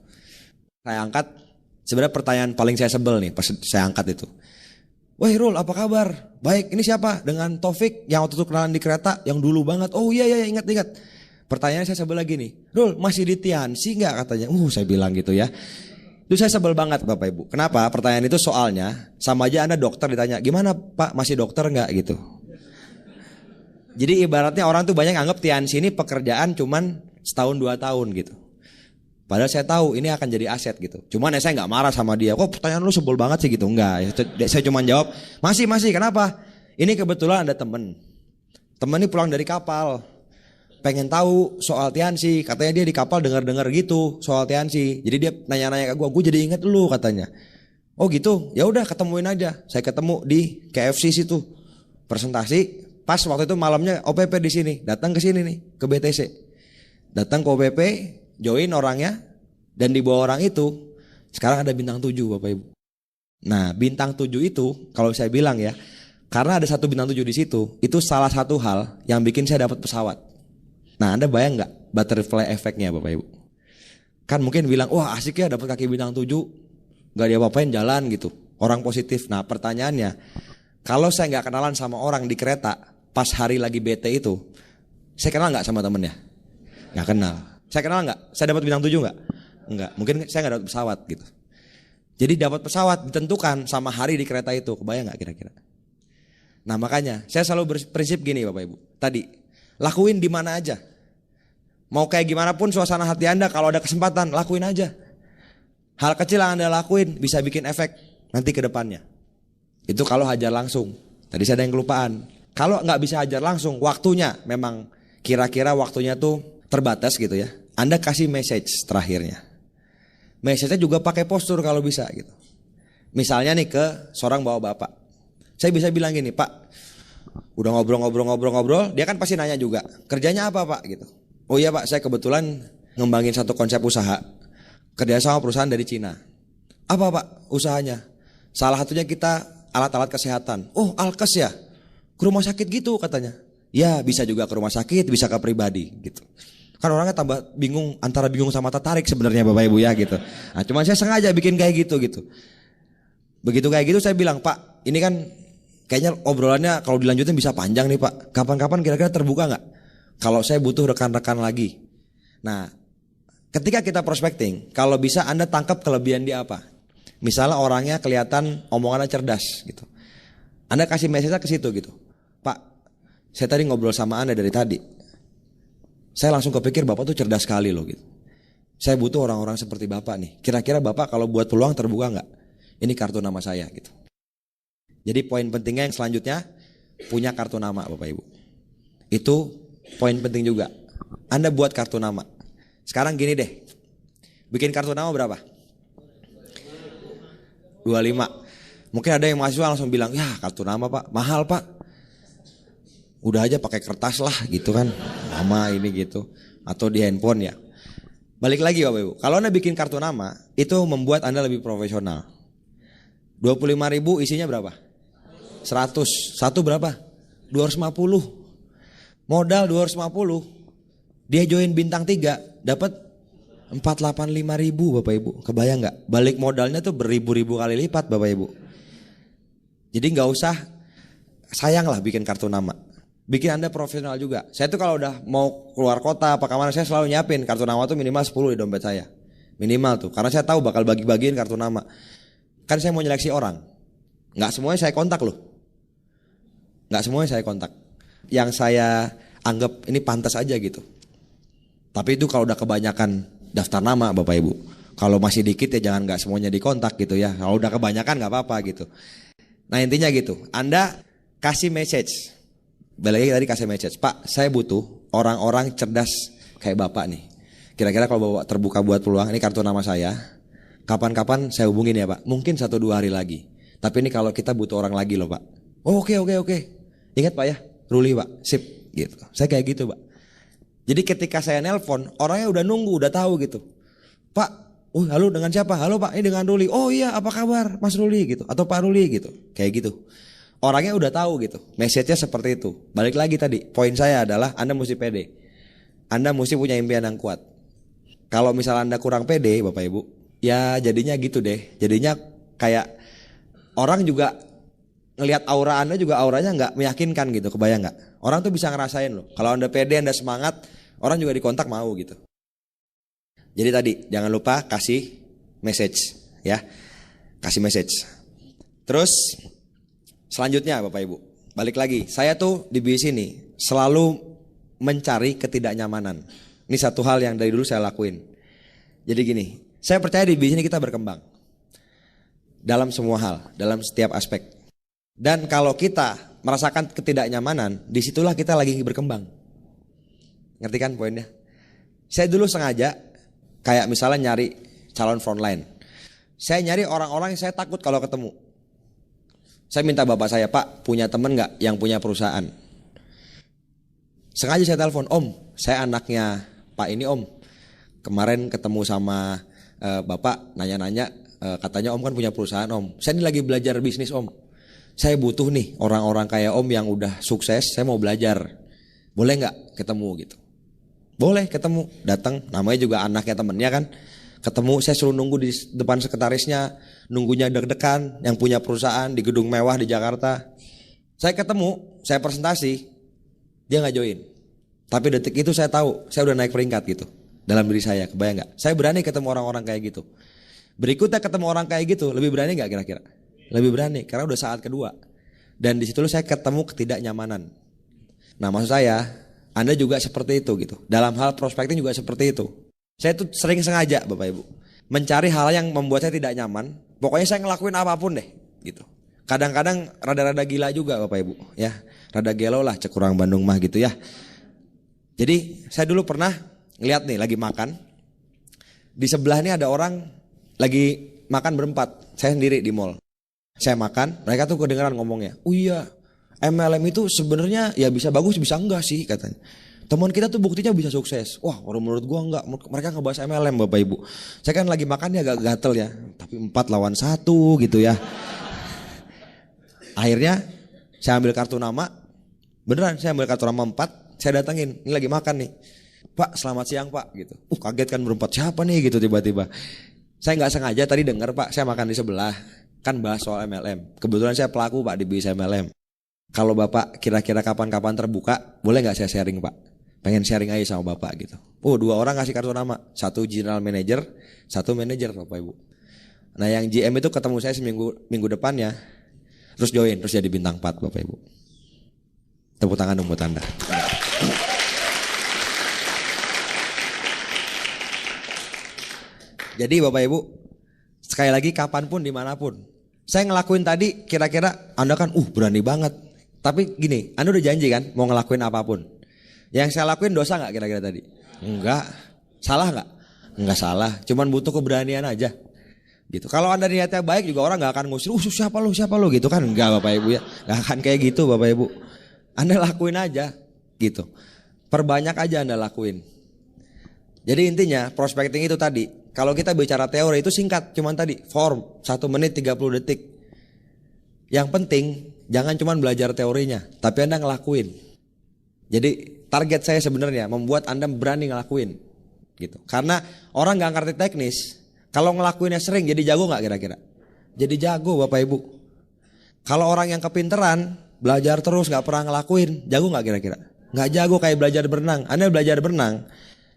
Saya angkat. Sebenarnya pertanyaan paling saya sebel nih pas saya angkat itu. Wah Rul, apa kabar? Baik, ini siapa? Dengan Taufik yang waktu itu kenalan di kereta, yang dulu banget. Oh iya ingat. Pertanyaan saya sebel lagi nih. Rul, masih di Tiansi nggak katanya? Saya bilang gitu ya. Itu saya sebel banget Bapak Ibu. Kenapa? Pertanyaan itu soalnya sama aja Anda dokter ditanya, gimana Pak masih dokter nggak gitu. Jadi ibaratnya orang tuh banyak anggap Tiansi ini pekerjaan cuman setahun 2 tahun gitu. Padahal saya tahu ini akan jadi aset gitu. Cuman saya nggak marah sama dia. Kok pertanyaan lu sebel banget sih gitu. Enggak. Saya cuma jawab masih. Kenapa? Ini kebetulan ada temen ini pulang dari kapal. Pengen tahu soal Tiansi. Katanya dia di kapal dengar gitu soal Tiansi. Jadi dia nanya-nanya ke gue jadi inget lu katanya. Oh gitu. Ya udah ketemuin aja. Saya ketemu di KFC situ. Presentasi. Pas waktu itu malamnya OPP di sini. Datang ke sini nih ke BTC. Datang ke OPP. Join orangnya, dan di bawah orang itu sekarang ada bintang 7 Bapak Ibu. Nah bintang 7 itu kalau saya bilang ya, karena ada 1 bintang 7 di situ, itu salah satu hal yang bikin saya dapat pesawat. Nah Anda bayang gak butterfly efeknya Bapak Ibu? Kan mungkin bilang, wah asik ya dapat kaki bintang 7, gak diapa-apain jalan gitu, orang positif. Nah pertanyaannya, kalau saya gak kenalan sama orang di kereta pas hari lagi bete itu, saya kenal gak sama temennya? Gak kenal. Saya kenal nggak? Saya dapat bintang 7 nggak? Enggak. Mungkin saya nggak dapat pesawat gitu. Jadi dapat pesawat ditentukan sama hari di kereta itu. Kebayang nggak kira-kira? Nah makanya saya selalu berprinsip gini Bapak Ibu. Tadi lakuin di mana aja. Mau kayak gimana pun suasana hati Anda, kalau ada kesempatan lakuin aja. Hal kecil yang Anda lakuin bisa bikin efek nanti ke depannya. Itu kalau hajar langsung. Tadi saya ada yang kelupaan. Kalau nggak bisa hajar langsung, waktunya memang kira-kira waktunya tuh terbatas gitu ya. Anda kasih message terakhirnya. Message-nya juga pakai postur kalau bisa gitu. Misalnya nih ke seorang bapak-bapak. Saya bisa bilang gini, Pak, udah ngobrol, dia kan pasti nanya juga, kerjanya apa Pak gitu. Oh iya Pak, saya kebetulan ngembangin satu konsep usaha, kerja sama perusahaan dari Cina. Apa Pak usahanya? Salah satunya kita alat-alat kesehatan. Oh Alkes ya, ke rumah sakit gitu katanya. Ya bisa juga ke rumah sakit, bisa ke pribadi gitu. Kan orangnya tambah bingung, antara bingung sama tertarik sebenarnya Bapak Ibu ya gitu. Nah, cuman saya sengaja bikin kayak gitu. Begitu kayak gitu saya bilang, Pak, ini kan kayaknya obrolannya kalau dilanjutin bisa panjang nih Pak. Kapan-kapan kira-kira terbuka nggak? Kalau saya butuh rekan-rekan lagi. Nah, ketika kita prospecting, kalau bisa Anda tangkap kelebihan dia apa. Misalnya orangnya kelihatan omongannya cerdas gitu. Anda kasih message ke situ gitu. Pak, saya tadi ngobrol sama Anda dari tadi. Saya langsung kepikir Bapak tuh cerdas sekali loh gitu. Saya butuh orang-orang seperti Bapak nih. Kira-kira Bapak kalau buat peluang terbuka nggak? Ini kartu nama saya gitu. Jadi poin pentingnya yang selanjutnya, punya kartu nama Bapak Ibu. Itu poin penting juga. Anda buat kartu nama. Sekarang gini deh. Bikin kartu nama berapa? 25. Mungkin ada yang mahasiswa langsung bilang, ya kartu nama Pak, mahal Pak. Udah aja pakai kertas lah gitu kan, nama ini gitu, atau di handphone ya. Balik lagi Bapak Ibu, kalau Anda bikin kartu nama, itu membuat Anda lebih profesional. 25.000 isinya berapa? 100, satu berapa? 250. Modal 250, dia join bintang 3, dapat 485.000 Bapak Ibu. Kebayang nggak? Balik modalnya tuh beribu-ribu kali lipat Bapak Ibu. Jadi nggak usah, sayang lah bikin kartu nama. Bikin Anda profesional juga. Saya tuh kalau udah mau keluar kota apa kemana, saya selalu nyiapin kartu nama tuh minimal 10 di dompet saya. Minimal tuh, karena saya tahu bakal bagi-bagiin kartu nama. Kan saya mau nyeleksi orang. Nggak semuanya saya kontak loh. Nggak semuanya saya kontak. Yang saya anggap ini pantas aja gitu. Tapi itu kalau udah kebanyakan daftar nama Bapak Ibu. Kalau masih dikit ya jangan nggak semuanya dikontak gitu ya. Kalau udah kebanyakan nggak apa-apa gitu. Nah intinya gitu. Anda kasih message. Balik lagi tadi kasih message. Pak, saya butuh orang-orang cerdas kayak Bapak nih. Kira-kira kalau Bapak terbuka buat peluang, ini kartu nama saya. Kapan-kapan saya hubungin ya Pak. Mungkin 1-2 hari lagi. Tapi ini kalau kita butuh orang lagi loh Pak. Oh, oke. Ingat Pak ya, Ruli Pak, sip gitu. Saya kayak gitu Pak. Jadi ketika saya nelpon, orangnya udah nunggu, udah tahu gitu. Pak, halo dengan siapa? Halo Pak, ini dengan Ruli. Oh iya, apa kabar Mas Ruli gitu. Atau Pak Ruli gitu. Kayak gitu. Orangnya udah tahu gitu. Message-nya seperti itu. Balik lagi tadi, poin saya adalah Anda mesti pede. Anda mesti punya impian yang kuat. Kalau misalnya Anda kurang pede Bapak Ibu, ya jadinya gitu deh. Jadinya kayak orang juga ngelihat aura Anda juga auranya nggak meyakinkan gitu. Kebayang nggak? Orang tuh bisa ngerasain loh. Kalau Anda pede, Anda semangat, orang juga dikontak mau gitu. Jadi tadi jangan lupa kasih message ya. Kasih message. Terus selanjutnya Bapak Ibu, balik lagi. Saya tuh di bis ini selalu mencari ketidaknyamanan. Ini satu hal yang dari dulu saya lakuin. Jadi gini, saya percaya di bis ini kita berkembang. Dalam semua hal, dalam setiap aspek. Dan kalau kita merasakan ketidaknyamanan, disitulah kita lagi berkembang. Ngerti kan poinnya? Saya dulu sengaja kayak misalnya nyari calon frontline. Saya nyari orang-orang yang saya takut kalau ketemu. Saya minta bapak saya, Pak punya temen gak yang punya perusahaan? Sengaja saya telepon, Om saya anaknya Pak ini Om. Kemarin ketemu sama bapak nanya-nanya, katanya Om kan punya perusahaan Om. Saya ini lagi belajar bisnis Om. Saya butuh nih orang-orang kayak Om yang udah sukses, saya mau belajar. Boleh gak ketemu gitu? Boleh ketemu, datang, namanya juga anaknya temennya kan. Ketemu, saya suruh nunggu di depan sekretarisnya, nunggunya deg-degan, yang punya perusahaan di gedung mewah di Jakarta. Saya ketemu, saya presentasi, dia gak join. Tapi detik itu saya tahu, saya udah naik peringkat gitu dalam diri saya, kebayang gak? Saya berani ketemu orang-orang kayak gitu. Berikutnya ketemu orang kayak gitu, lebih berani gak kira-kira? Lebih berani, karena udah saat kedua. Dan di situ saya ketemu ketidaknyamanan. Nah maksud saya, Anda juga seperti itu gitu. Dalam hal prospecting juga seperti itu. Saya tuh sering sengaja Bapak Ibu mencari hal yang membuat saya tidak nyaman. Pokoknya saya ngelakuin apapun deh gitu. Kadang-kadang rada-rada gila juga Bapak Ibu ya. Rada gelo lah cek orang Bandung mah gitu ya. Jadi saya dulu pernah ngeliat nih lagi makan. Di sebelah ini ada orang lagi makan berempat. Saya sendiri di mall. Saya makan, mereka tuh kedengeran ngomongnya. Oh iya, MLM itu sebenarnya ya bisa bagus bisa enggak sih katanya. Teman kita tuh buktinya bisa sukses. Wah menurut gua enggak. Mereka ngebahas MLM Bapak Ibu. Saya kan lagi makan ya agak gatel ya. Tapi 4 lawan 1 gitu ya. Akhirnya saya ambil kartu nama. Beneran saya ambil kartu nama 4. Saya datangin. Ini lagi makan nih. Pak selamat siang Pak gitu. Kaget kan berempat. Siapa nih gitu tiba-tiba. Saya gak sengaja tadi dengar Pak. Saya makan di sebelah. Kan bahas soal MLM. Kebetulan saya pelaku Pak di bisnis MLM. Kalau Bapak kira-kira kapan-kapan terbuka. Boleh gak saya sharing Pak? Pengen sharing aja sama Bapak gitu. 2 orang kasih kartu nama. 1 general manager, 1 manager Bapak Ibu. Nah yang GM itu ketemu saya minggu depannya. Terus join, terus jadi bintang 4 Bapak Ibu. Tepuk tangan dong buat Anda. Jadi Bapak Ibu, sekali lagi kapanpun dimanapun. Saya ngelakuin tadi kira-kira Anda kan berani banget. Tapi gini, Anda udah janji kan mau ngelakuin apapun. Yang saya lakuin dosa gak kira-kira tadi? Enggak. Salah gak? Enggak salah. Cuman butuh keberanian aja. Gitu. Kalau Anda niatnya baik juga orang gak akan ngusir. Siapa lu gitu kan? Enggak Bapak Ibu ya. Gak akan kayak gitu Bapak Ibu. Anda lakuin aja. Gitu. Perbanyak aja Anda lakuin. Jadi intinya prospecting itu tadi. Kalau kita bicara teori itu singkat. Cuman tadi form 1 menit 30 detik. Yang penting jangan cuman belajar teorinya. Tapi Anda ngelakuin. Jadi target saya sebenarnya membuat Anda berani ngelakuin. gitu. Karena orang nggak ngerti teknis, kalau ngelakuinnya sering jadi jago nggak kira-kira? Jadi jago Bapak Ibu. Kalau orang yang kepinteran belajar terus nggak pernah ngelakuin, jago nggak kira-kira? Nggak jago, kayak belajar berenang. Anda belajar berenang,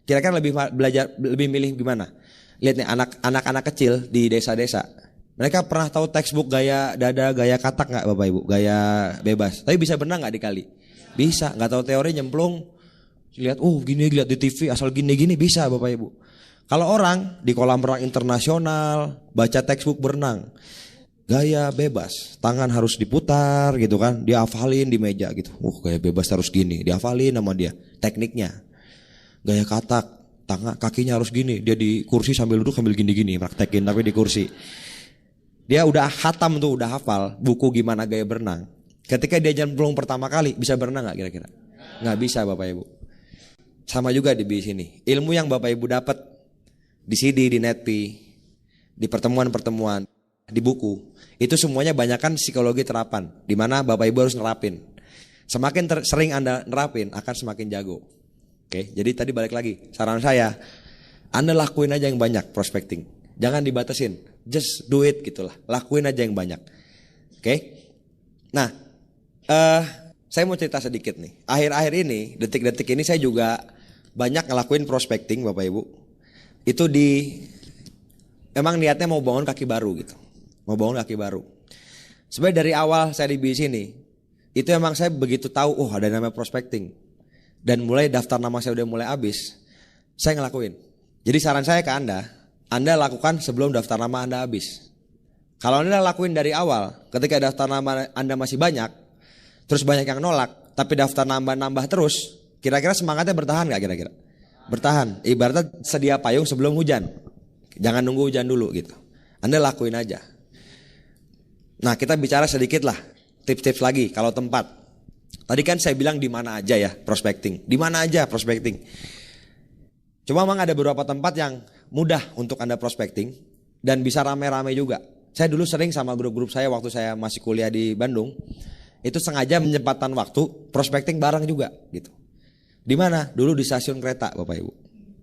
kira-kira lebih milih gimana? Lihat nih anak-anak kecil di desa-desa. Mereka pernah tahu textbook gaya dada, gaya katak nggak Bapak Ibu? Gaya bebas. Tapi bisa berenang nggak di kali? Bisa. Nggak tahu teori nyemplung. Lihat, gini lihat di TV asal gini-gini bisa Bapak Ibu. Kalau orang di kolam renang internasional baca textbook berenang, gaya bebas, tangan harus diputar gitu kan, dia hafalin di meja gitu. Gaya bebas harus gini, dihafalin sama dia tekniknya. Gaya katak, kakinya harus gini, dia di kursi sambil duduk sambil gini-gini praktekin tapi di kursi. Dia udah khatam tuh, udah hafal buku gimana gaya berenang. Ketika dia nyemplung pertama kali, bisa berenang nggak kira-kira? Nggak bisa Bapak Ibu. Sama juga di sini. Ilmu yang Bapak Ibu dapat di CD, di Netpi, di pertemuan-pertemuan, di buku, itu semuanya banyakkan psikologi terapan, di mana Bapak Ibu harus nerapin. Semakin sering Anda nerapin, akan semakin jago. Oke, jadi tadi balik lagi, saran saya, Anda lakuin aja yang banyak prospecting, jangan dibatasin, just do it gitulah, lakuin aja yang banyak. Oke, nah, saya mau cerita sedikit nih. Akhir-akhir ini, detik-detik ini saya juga banyak ngelakuin prospecting Bapak Ibu. Itu emang niatnya mau bangun kaki baru gitu. Mau bangun kaki baru. Sebenarnya dari awal saya di sini, itu emang saya begitu tahu, ada namanya prospecting. Dan mulai daftar nama saya udah mulai habis, saya ngelakuin. Jadi saran saya ke Anda lakukan sebelum daftar nama Anda habis. Kalau Anda lakuin dari awal, ketika daftar nama Anda masih banyak, terus banyak yang nolak, tapi daftar nambah terus, kira-kira semangatnya bertahan gak kira-kira? Bertahan, ibaratnya sedia payung sebelum hujan. Jangan nunggu hujan dulu gitu. Anda lakuin aja. Nah, kita bicara sedikit lah, tips-tips lagi kalau tempat. Tadi kan saya bilang di mana aja ya prospecting. Di mana aja prospecting. Cuma memang ada beberapa tempat yang mudah untuk Anda prospecting dan bisa rame-rame juga. Saya dulu sering sama grup-grup saya waktu saya masih kuliah di Bandung. Itu sengaja menyempatkan waktu prospecting bareng juga gitu. Di mana? Dulu di stasiun kereta Bapak Ibu.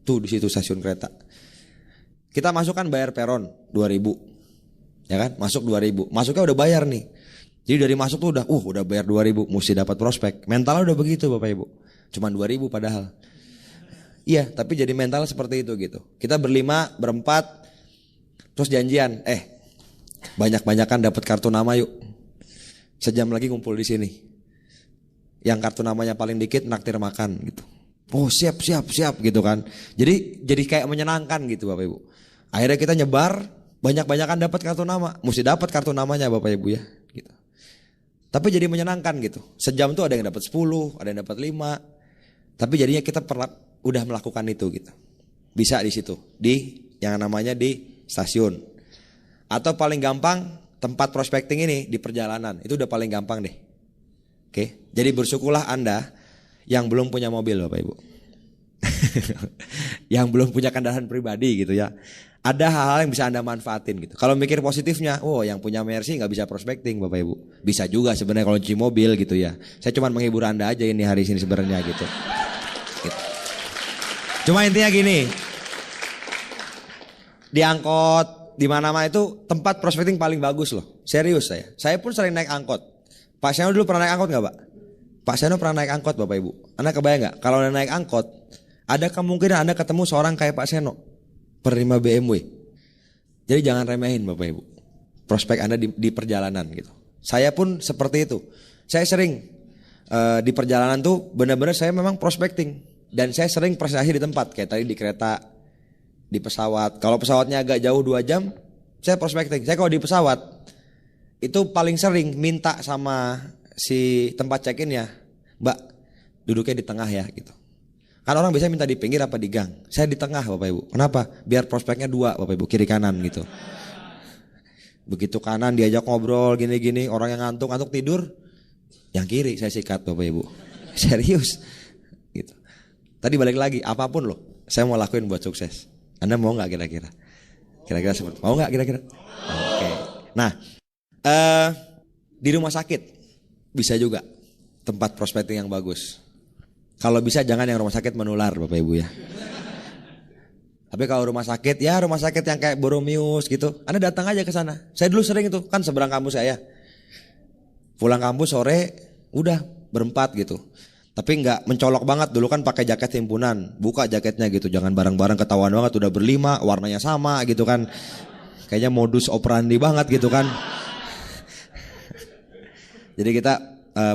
Tuh di situ stasiun kereta. Kita masuk kan bayar peron 2.000. Ya kan? Masuk 2.000. Masuknya udah bayar nih. Jadi dari masuk tuh udah bayar 2.000, mesti dapat prospek. Mentalnya udah begitu Bapak Ibu. Cuman 2.000 padahal. Iya, tapi jadi mental seperti itu gitu. Kita berlima, berempat, terus janjian, banyak-banyakan dapat kartu nama yuk. Sejam lagi ngumpul di sini. Yang kartu namanya paling dikit naktir makan gitu. Siap gitu kan. Jadi kayak menyenangkan gitu Bapak Ibu. Akhirnya kita nyebar, banyak-banyakan dapat kartu nama. Mesti dapat kartu namanya Bapak Ibu ya gitu. Tapi jadi menyenangkan gitu. Sejam tuh ada yang dapat 10, ada yang dapat 5. Tapi jadinya kita udah melakukan itu gitu. Bisa di situ, di yang namanya di stasiun. Atau paling gampang tempat prospecting ini di perjalanan. Itu udah paling gampang deh. Oke, jadi bersyukurlah Anda yang belum punya mobil Bapak Ibu. Yang belum punya kendaraan pribadi gitu ya. Ada hal-hal yang bisa Anda manfaatin gitu. Kalau mikir positifnya, yang punya Mercy gak bisa prospecting Bapak Ibu. Bisa juga sebenarnya kalau cuci mobil gitu ya. Saya cuma menghibur Anda aja ini hari ini sebenarnya gitu. Cuma intinya gini. Di angkot, di mana-mana itu tempat prospecting paling bagus loh. Serius saya. Saya pun sering naik angkot. Pak Seno dulu pernah naik angkot gak Pak? Pak Seno pernah naik angkot Bapak Ibu. Anda kebayang gak? Kalau Anda naik angkot, ada kemungkinan Anda ketemu seorang kayak Pak Seno. Per 5 BMW. Jadi jangan remehin Bapak Ibu. Prospek Anda di perjalanan gitu. Saya pun seperti itu. Saya sering di perjalanan tuh benar-benar saya memang prospecting. Dan saya sering presentasi di tempat. Kayak tadi di kereta, di pesawat. Kalau pesawatnya agak jauh 2 jam, saya prospecting. Saya kalau di pesawat itu paling sering minta sama si tempat check-in ya, Mbak duduknya di tengah ya gitu. Kan orang biasanya minta di pinggir apa di gang. Saya di tengah Bapak Ibu. Kenapa? Biar prospeknya 2 Bapak Ibu, kiri kanan gitu. Begitu kanan diajak ngobrol gini-gini, orang yang ngantuk tidur, yang kiri saya sikat Bapak Ibu. Serius gitu. Tadi balik lagi, apapun loh saya mau lakuin buat sukses. Anda mau gak kira-kira? Kira-kira seperti mau gak kira-kira? Oke. Nah, di rumah sakit bisa juga tempat prospecting yang bagus. Kalau bisa jangan yang rumah sakit menular Bapak Ibu ya. Tapi kalau rumah sakit, ya rumah sakit yang kayak Boromius gitu, Anda datang aja ke sana. Saya dulu sering itu, kan seberang kampus saya. Pulang kampus sore, udah berempat gitu. Tapi nggak mencolok banget, dulu kan pakai jaket himpunan, buka jaketnya gitu, jangan bareng-bareng ketahuan banget, udah berlima, warnanya sama gitu kan. Kayaknya modus operandi banget gitu kan. Jadi kita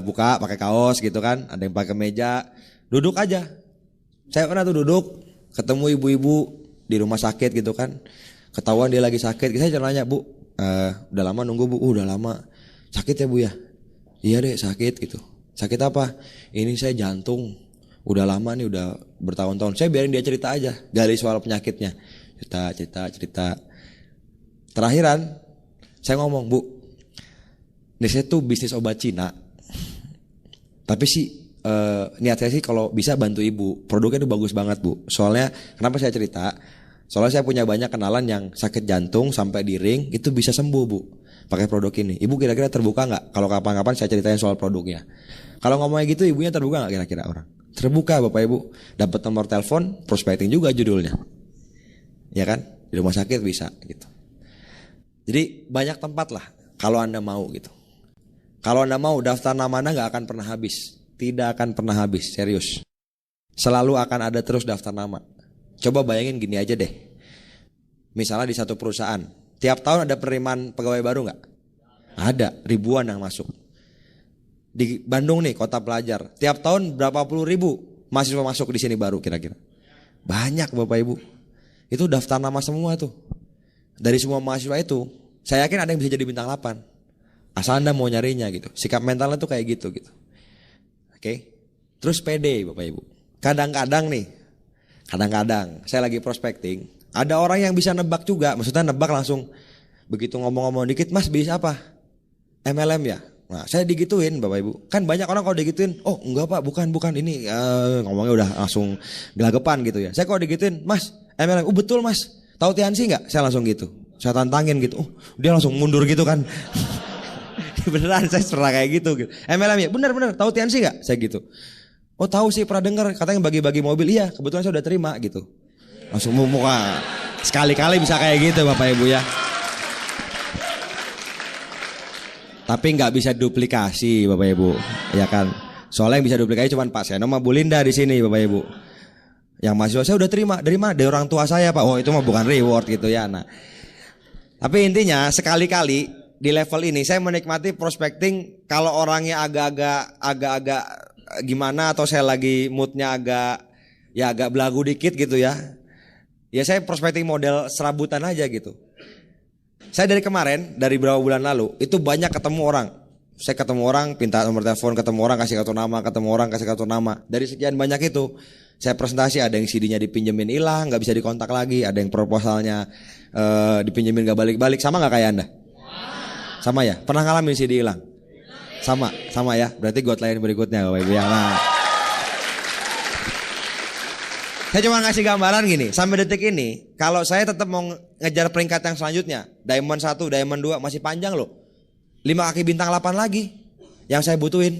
buka pakai kaos gitu kan, ada yang pakai meja, duduk aja. Saya pernah tuh duduk, ketemu ibu-ibu di rumah sakit gitu kan, ketahuan dia lagi sakit. Saya nanya, Bu, udah lama nunggu Bu? Udah lama. Sakit ya Bu ya? Iya deh sakit gitu. Sakit apa? Ini saya jantung, udah lama nih, udah bertahun-tahun. Saya biarin dia cerita aja, gali soal penyakitnya, cerita. Terakhiran saya ngomong, Bu, ini saya tuh bisnis obat Cina, tapi sih niat saya sih kalau bisa bantu ibu. Produknya itu bagus banget Bu. Soalnya kenapa saya cerita? Soalnya saya punya banyak kenalan yang sakit jantung sampai di ring itu bisa sembuh Bu, pakai produk ini. Ibu kira-kira terbuka nggak kalau kapan-kapan saya ceritain soal produknya? Kalau ngomongnya gitu ibunya terbuka nggak kira-kira orang? Terbuka Bapak Ibu. Dapat nomor telepon, prospecting juga judulnya, ya kan? Di rumah sakit bisa gitu. Jadi banyak tempat lah kalau Anda mau gitu. Kalau Anda mau, daftar nama Anda gak akan pernah habis. Tidak akan pernah habis, serius. Selalu akan ada terus daftar nama. Coba bayangin gini aja deh. Misalnya di satu perusahaan, tiap tahun ada penerimaan pegawai baru gak? Ada, ribuan yang masuk. Di Bandung nih, kota pelajar, tiap tahun berapa puluh ribu mahasiswa masuk di sini baru kira-kira. Banyak Bapak Ibu. Itu daftar nama semua tuh. Dari semua mahasiswa itu, saya yakin ada yang bisa jadi bintang 8. Asal Anda mau nyarinya gitu. Sikap mentalnya tuh kayak gitu. Oke. Terus pede Bapak Ibu. Kadang-kadang saya lagi prospecting, ada orang yang bisa nebak juga. Maksudnya nebak langsung, begitu ngomong-ngomong dikit, Mas bisa apa? MLM ya? Nah saya digituin Bapak Ibu. Kan banyak orang kalau digituin, oh enggak Pak, bukan ini ngomongnya udah langsung gelagapan gitu ya. Saya kalau digituin, Mas MLM, betul Mas, tahu Tiansi gak? Saya langsung gitu, saya tantangin gitu. Dia langsung mundur gitu kan. Beneran saya pernah kayak gitu. MLM ya, bener tahu Tiansi gak? Saya gitu. Oh tahu sih, pernah dengar katanya bagi-bagi mobil. Iya kebetulan saya udah terima gitu. Langsung muka. Sekali-kali bisa kayak gitu Bapak Ibu ya. Tapi nggak bisa duplikasi Bapak Ibu, ya kan? Soalnya yang bisa duplikasi cuma Pak Seno sama Bu Linda di sini Bapak Ibu. Yang mahasiswa saya udah terima, dari mana? Dari orang tua saya Pak. Oh itu mah bukan reward gitu ya. Nah, tapi intinya sekali-kali di level ini saya menikmati prospecting kalau orangnya agak-agak gimana, atau saya lagi moodnya agak belagu dikit gitu ya. Ya saya prospecting model serabutan aja gitu. Saya dari kemarin, dari beberapa bulan lalu, itu banyak ketemu orang. Saya ketemu orang, pinta nomor telepon, ketemu orang, kasih kartu nama, ketemu orang, kasih kartu nama. Dari sekian banyak itu, saya presentasi, ada yang CD-nya dipinjemin hilang, gak bisa dikontak lagi. Ada yang proposalnya dipinjemin gak balik-balik. Sama gak kayak Anda? Sama ya? Pernah ngalamin CD hilang? Sama ya? Berarti gue lain berikutnya Bapak Ibu ya. Nah, saya cuma ngasih gambaran gini, sampai detik ini, kalau saya tetap mau ngejar peringkat yang selanjutnya, Diamond 1, Diamond 2, masih panjang loh. 5 kaki bintang 8 lagi yang saya butuhin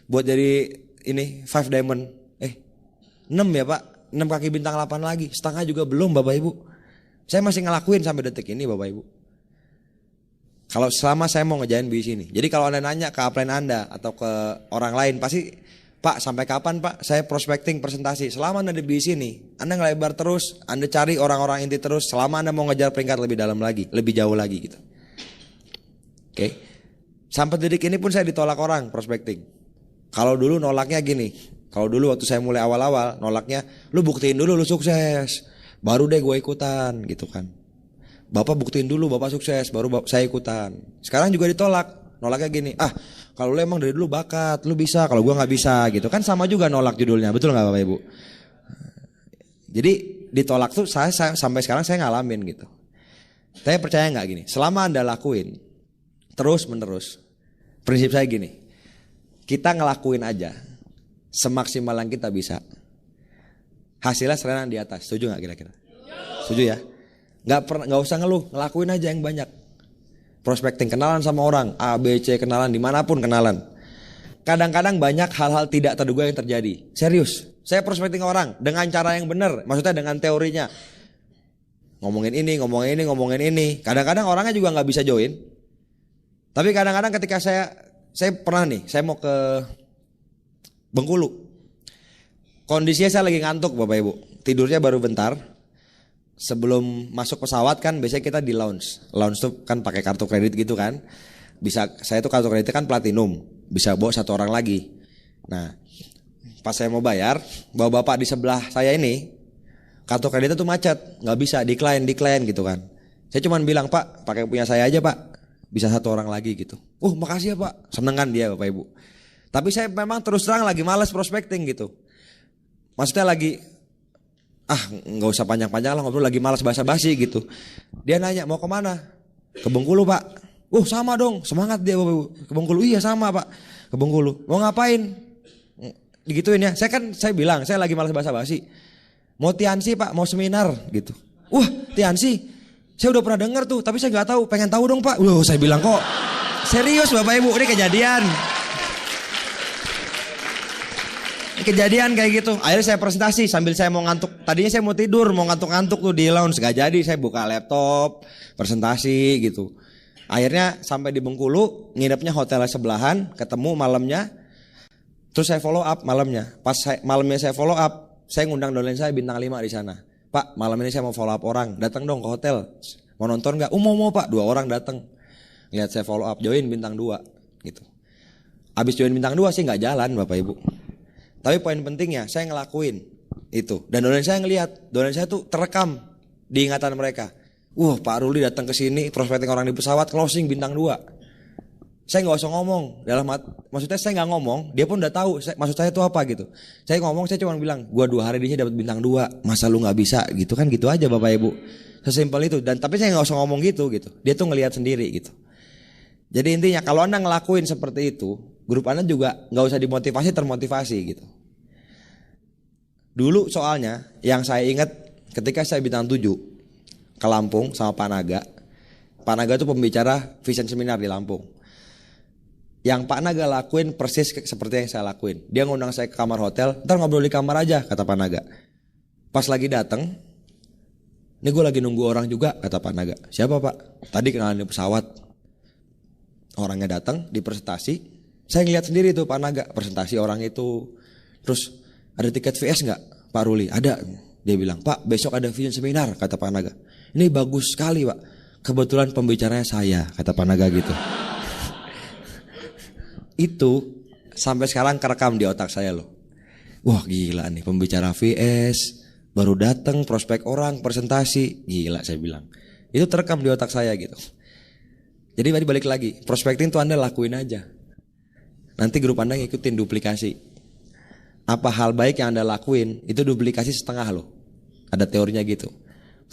buat jadi ini 5 Diamond. 6 ya Pak, 6 kaki bintang 8 lagi, setengah juga belum Bapak Ibu. Saya masih ngelakuin sampai detik ini Bapak Ibu. Kalau selama saya mau ngejain bisnis ini. Jadi kalau Anda nanya ke upline Anda atau ke orang lain, pasti Pak sampai kapan Pak saya prospecting presentasi? Selama Anda di bisnis ini, Anda ngelebar terus, Anda cari orang-orang inti terus, selama Anda mau ngejar peringkat lebih dalam lagi, lebih jauh lagi gitu. Oke. Sampai detik ini pun saya ditolak orang prospecting. Kalau dulu nolaknya gini, kalau dulu waktu saya mulai awal-awal nolaknya, lu buktiin dulu lu sukses, baru deh gue ikutan gitu kan. Bapak buktiin dulu Bapak sukses, baru saya ikutan. Sekarang juga ditolak, nolaknya gini, kalau lu emang dari dulu bakat, lu bisa, kalau gue nggak bisa gitu kan, sama juga nolak judulnya, betul nggak Bapak Ibu? Jadi ditolak tuh saya sampai sekarang saya ngalamin gitu. Saya percaya nggak gini, selama Anda lakuin terus menerus, prinsip saya gini, kita ngelakuin aja semaksimal yang kita bisa, hasilnya selain di atas. Setuju nggak kira-kira? Setuju ya? Nggak usah ngeluh, ngelakuin aja yang banyak. Prospecting, kenalan sama orang A, B, C, kenalan dimanapun kenalan. Kadang-kadang banyak hal-hal tidak terduga yang terjadi. Serius, saya prospecting orang dengan cara yang benar, maksudnya dengan teorinya. ngomongin ini, ngomongin ini, ngomongin ini. Kadang-kadang orangnya juga nggak bisa join. Tapi kadang-kadang ketika saya pernah nih, saya mau ke Bengkulu. Kondisinya saya lagi ngantuk Bapak Ibu. Tidurnya baru bentar. Sebelum masuk pesawat kan biasanya kita di lounge. Lounge tuh kan pakai kartu kredit gitu kan. Bisa, saya tuh kartu kreditnya kan platinum. Bisa bawa 1 orang lagi. Nah, pas saya mau bayar, bapak di sebelah saya ini kartu kreditnya tuh macet, nggak bisa, decline gitu kan. Saya cuman bilang, Pak, pakai punya saya aja Pak, bisa 1 orang lagi gitu. Makasih ya Pak, seneng kan dia Bapak Ibu. Tapi saya memang terus terang lagi malas prospecting gitu. Maksudnya lagi, nggak usah panjang-panjang lah ngobrol, lagi malas basa-basi gitu. Dia nanya, mau kemana? Ke Bengkulu Pak. Sama dong, semangat dia Bapak Ibu. Ke Bengkulu, iya sama Pak, ke Bengkulu. Mau ngapain? Digituin ya, saya bilang, saya lagi malas basa-basi. Mau Tiansi Pak, mau seminar gitu. Tiansi, saya udah pernah dengar tuh, tapi saya nggak tahu, pengen tahu dong Pak. Saya bilang kok serius Bapak Ibu, ini kejadian. Kejadian kayak gitu. Akhirnya saya presentasi sambil saya mau ngantuk. Tadinya saya mau tidur, mau ngantuk-ngantuk tuh di lounge, gak jadi. Saya buka laptop, presentasi gitu. Akhirnya sampai di Bengkulu, nginepnya hotel sebelahan, ketemu malamnya. Terus saya follow up malamnya. Pas malamnya saya follow up, saya ngundang downline saya bintang 5 di sana. Pak, malam ini saya mau follow up orang, datang dong ke hotel. Mau nonton nggak? Mau Pak, 2 orang datang. Lihat saya follow up, join bintang 2 gitu. Abis join bintang 2 sih nggak jalan Bapak Ibu. Tapi poin pentingnya saya ngelakuin itu. Dan downline saya ngelihat, downline saya tuh terekam di ingatan mereka. Pak Ruli datang ke sini, prospecting orang di pesawat, closing bintang 2. Saya nggak usah ngomong, maksudnya saya nggak ngomong, dia pun udah tahu maksud saya itu apa gitu. Saya ngomong, saya cuma bilang, gua 2 hari dia dapat bintang 2, masa lu nggak bisa gitu kan, gitu aja Bapak Ibu. Sesimpel itu. Dan tapi saya nggak usah ngomong gitu. Dia tuh ngelihat sendiri gitu. Jadi intinya kalau Anda ngelakuin seperti itu, grup Anda juga nggak usah dimotivasi, termotivasi gitu. Dulu soalnya yang saya ingat ketika saya bintang 7 ke Lampung sama Pak Naga. Pak Naga itu pembicara vision seminar di Lampung. Yang Pak Naga lakuin persis seperti yang saya lakuin. Dia ngundang saya ke kamar hotel, ntar ngobrol di kamar aja kata Pak Naga. Pas lagi datang, ini gue lagi nunggu orang juga kata Pak Naga. Siapa Pak? Tadi kenalan di pesawat. Orangnya datang di presentasi, saya ngeliat sendiri tuh Pak Naga presentasi orang itu. Terus ada tiket VS nggak Pak Ruli? Ada. Dia bilang, Pak besok ada vision seminar kata Pak Naga. Ini bagus sekali Pak. Kebetulan pembicaranya saya kata Pak Naga gitu. Itu sampai sekarang kerekam di otak saya loh. Wah gila nih pembicara VS, baru datang prospek orang presentasi, gila saya bilang. Itu terekam di otak saya gitu. Jadi balik lagi, prospecting tuh Anda lakuin aja. Nanti grup Anda ngikutin duplikasi. Apa hal baik yang Anda lakuin, itu duplikasi setengah loh. Ada teorinya gitu.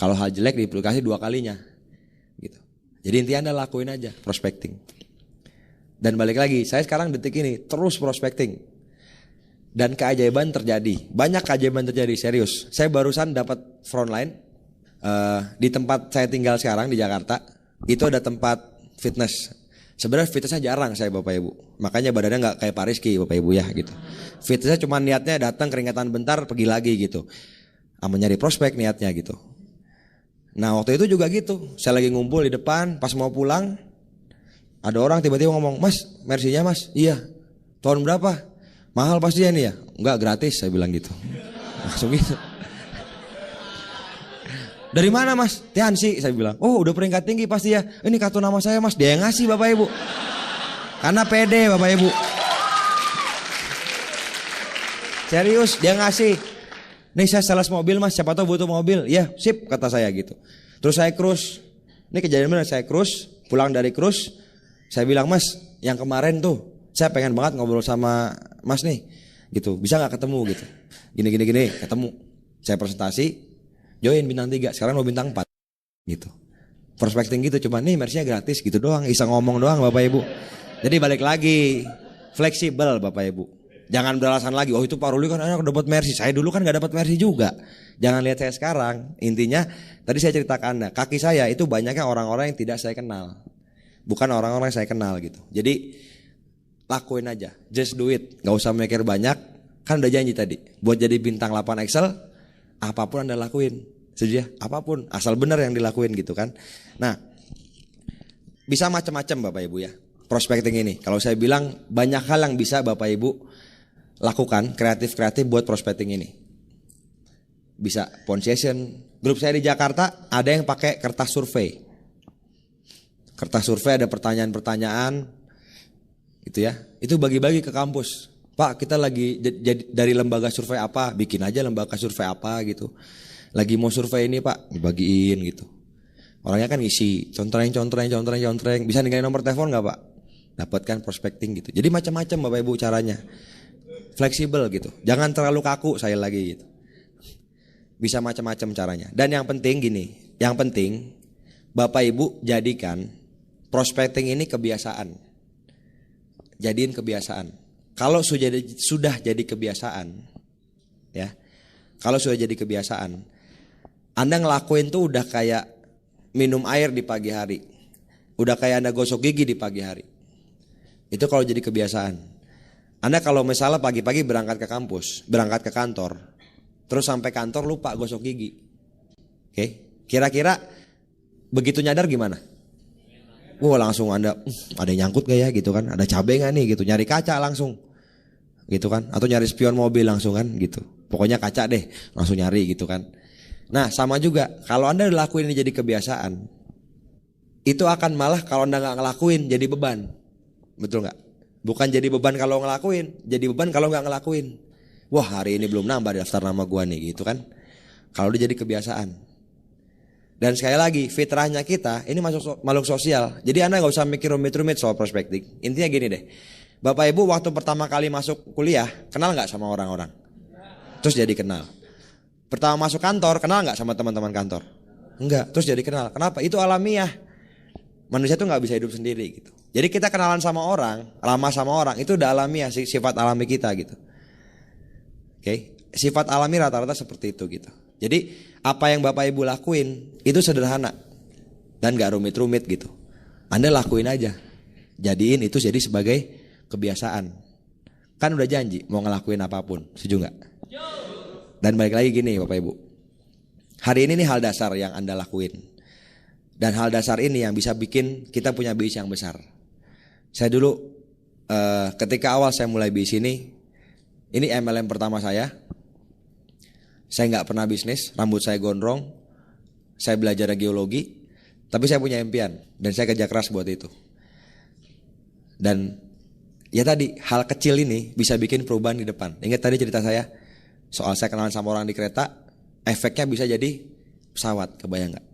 Kalau hal jelek duplikasi 2 kalinya. Gitu. Jadi intinya Anda lakuin aja prospecting. Dan balik lagi, saya sekarang detik ini terus prospecting. Dan keajaiban terjadi. Banyak keajaiban terjadi, serius. Saya barusan dapat frontline di tempat saya tinggal sekarang di Jakarta. Itu ada tempat fitness. Sebenarnya fitnessnya jarang saya Bapak Ibu. Makanya badannya gak kayak Pak Rizky Bapak Ibu ya gitu. Fitnessnya cuma niatnya datang keringatan bentar pergi lagi gitu. Sama nyari prospek niatnya gitu. Nah waktu itu juga gitu. Saya lagi ngumpul di depan, pas mau pulang ada orang tiba-tiba ngomong, Mas Mercy-nya Mas? Iya. Tahun berapa? Mahal pasti ya nih ya? Enggak, gratis saya bilang gitu. Langsung gitu. Dari mana Mas? Tiansi saya bilang. Udah peringkat tinggi pasti ya. Ini kartu nama saya Mas. Dia yang ngasih Bapak Ibu. Karena pede Bapak Ibu. Serius dia ngasih. Nih saya sales mobil Mas, siapa tahu butuh mobil. Ya sip kata saya gitu. Terus saya cruise. Ini kejadian benar, saya cruise. Pulang dari cruise, saya bilang Mas yang kemarin tuh saya pengen banget ngobrol sama Mas nih. Gitu, bisa gak ketemu gitu. Gini ketemu. Saya presentasi, join bintang 3, sekarang mau bintang 4 gitu. Prospecting gitu, cuma nih Mercy-nya gratis gitu doang, iseng ngomong doang Bapak Ibu. Jadi balik lagi, fleksibel Bapak Ibu. Jangan beralasan lagi, itu Pak Ruli kan enak dapat Mercy. Saya dulu kan gak dapat Mercy juga. Jangan lihat saya sekarang. Intinya tadi saya ceritakan Anda, kaki saya itu banyaknya orang-orang yang tidak saya kenal. Bukan orang-orang yang saya kenal gitu. Jadi lakuin aja, just do it. Gak usah mikir banyak. Kan udah janji tadi, buat jadi bintang 8 Excel, apapun Anda lakuin. Setuju ya? Apapun, asal benar yang dilakuin gitu kan. Nah, bisa macam-macam Bapak Ibu ya. Prospecting ini, kalau saya bilang banyak hal yang bisa Bapak Ibu lakukan kreatif-kreatif buat prospecting ini. Bisa phone session. Grup saya di Jakarta ada yang pakai kertas survei. Kertas survei ada pertanyaan-pertanyaan gitu ya. Itu bagi-bagi ke kampus. Pak, kita lagi dari lembaga survei apa? Bikin aja lembaga survei apa gitu. Lagi mau survei ini Pak, dibagiin gitu. Orangnya kan ngisi, contreng. Bisa ninggalin nomor telepon nggak Pak? Dapatkan prospecting gitu. Jadi macam-macam Bapak Ibu caranya. Fleksibel gitu. Jangan terlalu kaku saya lagi gitu. Bisa macam-macam caranya. Dan yang penting gini, yang penting Bapak Ibu jadikan prospecting ini kebiasaan. Jadiin kebiasaan. Kalau sudah jadi kebiasaan, ya. Kalau sudah jadi kebiasaan, Anda ngelakuin tuh udah kayak minum air di pagi hari. Udah kayak Anda gosok gigi di pagi hari. Itu kalau jadi kebiasaan. Anda kalau misalnya pagi-pagi berangkat ke kampus, berangkat ke kantor, terus sampai kantor lupa gosok gigi. Oke, kira-kira begitu nyadar gimana? Wah langsung Anda, ada yang nyangkut gak ya gitu kan? Ada cabai gak nih gitu, nyari kaca langsung. Gitu kan? Atau nyari spion mobil langsung kan gitu. Pokoknya kaca deh, langsung nyari gitu kan. Nah sama juga, kalau Anda lakuin ini jadi kebiasaan, itu akan malah kalau Anda gak ngelakuin jadi beban. Betul gak? Bukan jadi beban kalau ngelakuin, jadi beban kalau gak ngelakuin. Wah hari ini belum nambah daftar nama gua nih gitu kan. Kalau udah jadi kebiasaan. Dan sekali lagi fitrahnya kita ini masuk makhluk sosial. Jadi Anda gak usah mikir rumit-rumit soal prospecting. Intinya gini deh, Bapak Ibu waktu pertama kali masuk kuliah kenal gak sama orang-orang? Terus jadi kenal. Pertama masuk kantor, kenal gak sama teman-teman kantor? Enggak, terus jadi kenal. Kenapa? Itu alamiah. Manusia tuh gak bisa hidup sendiri gitu. Jadi kita kenalan sama orang, lama sama orang, itu udah alamiah, sifat alami kita gitu. Oke, sifat alami rata-rata seperti itu gitu. Jadi apa yang Bapak Ibu lakuin itu sederhana dan gak rumit-rumit gitu. Anda lakuin aja. Jadiin itu jadi sebagai kebiasaan. Kan udah janji mau ngelakuin apapun, setuju gak? Dan balik lagi gini Bapak Ibu, hari ini nih hal dasar yang Anda lakuin. Dan hal dasar ini yang bisa bikin kita punya bisnis yang besar. Saya dulu ketika awal saya mulai bisnis ini MLM pertama saya. Saya gak pernah bisnis, rambut saya gondrong. Saya belajar geologi, tapi saya punya impian dan saya kerja keras buat itu. Dan ya tadi hal kecil ini bisa bikin perubahan di depan. Ingat tadi cerita saya soal saya kenalan sama orang di kereta, efeknya bisa jadi pesawat, kebayang gak?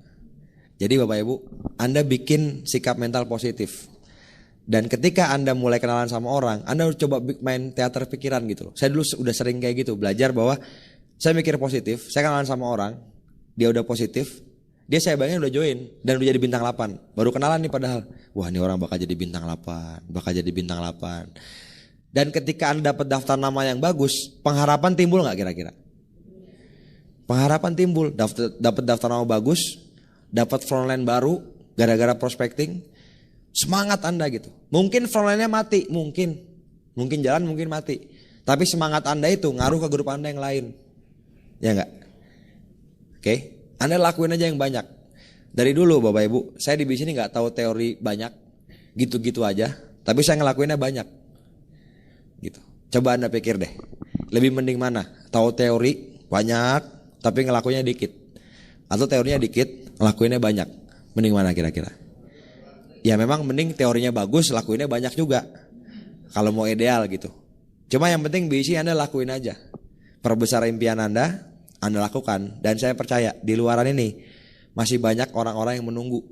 Jadi Bapak Ibu, Anda bikin sikap mental positif. Dan ketika Anda mulai kenalan sama orang, Anda harus coba main teater pikiran gitu loh. Saya dulu udah sering kayak gitu, belajar bahwa saya mikir positif, saya kenalan sama orang, dia udah positif, dia saya bayangin udah join dan udah jadi bintang 8. Baru kenalan nih padahal, wah ini orang bakal jadi bintang 8, bakal jadi bintang 8. Dan ketika Anda dapat daftar nama yang bagus, pengharapan timbul gak kira-kira? Pengharapan timbul, dapat daftar nama bagus, dapat frontline baru gara-gara prospecting, semangat Anda gitu. Mungkin frontline-nya mati, mungkin jalan, mungkin mati. Tapi semangat Anda itu ngaruh ke grup Anda yang lain. Ya enggak? Oke, Anda lakuin aja yang banyak. Dari dulu Bapak Ibu, saya di sini nggak tahu teori banyak, gitu-gitu aja. Tapi saya ngelakuinnya banyak. Gitu. Coba Anda pikir deh, lebih mending mana? Tahu teori banyak, tapi ngelakuinnya dikit. Atau teorinya dikit, ngelakuinnya banyak. Mending mana kira-kira? Ya memang mending teorinya bagus, lakuinnya banyak juga. Kalau mau ideal gitu. Cuma yang penting BC Anda lakuin aja. Perbesar impian Anda lakukan. Dan saya percaya di luaran ini masih banyak orang-orang yang menunggu.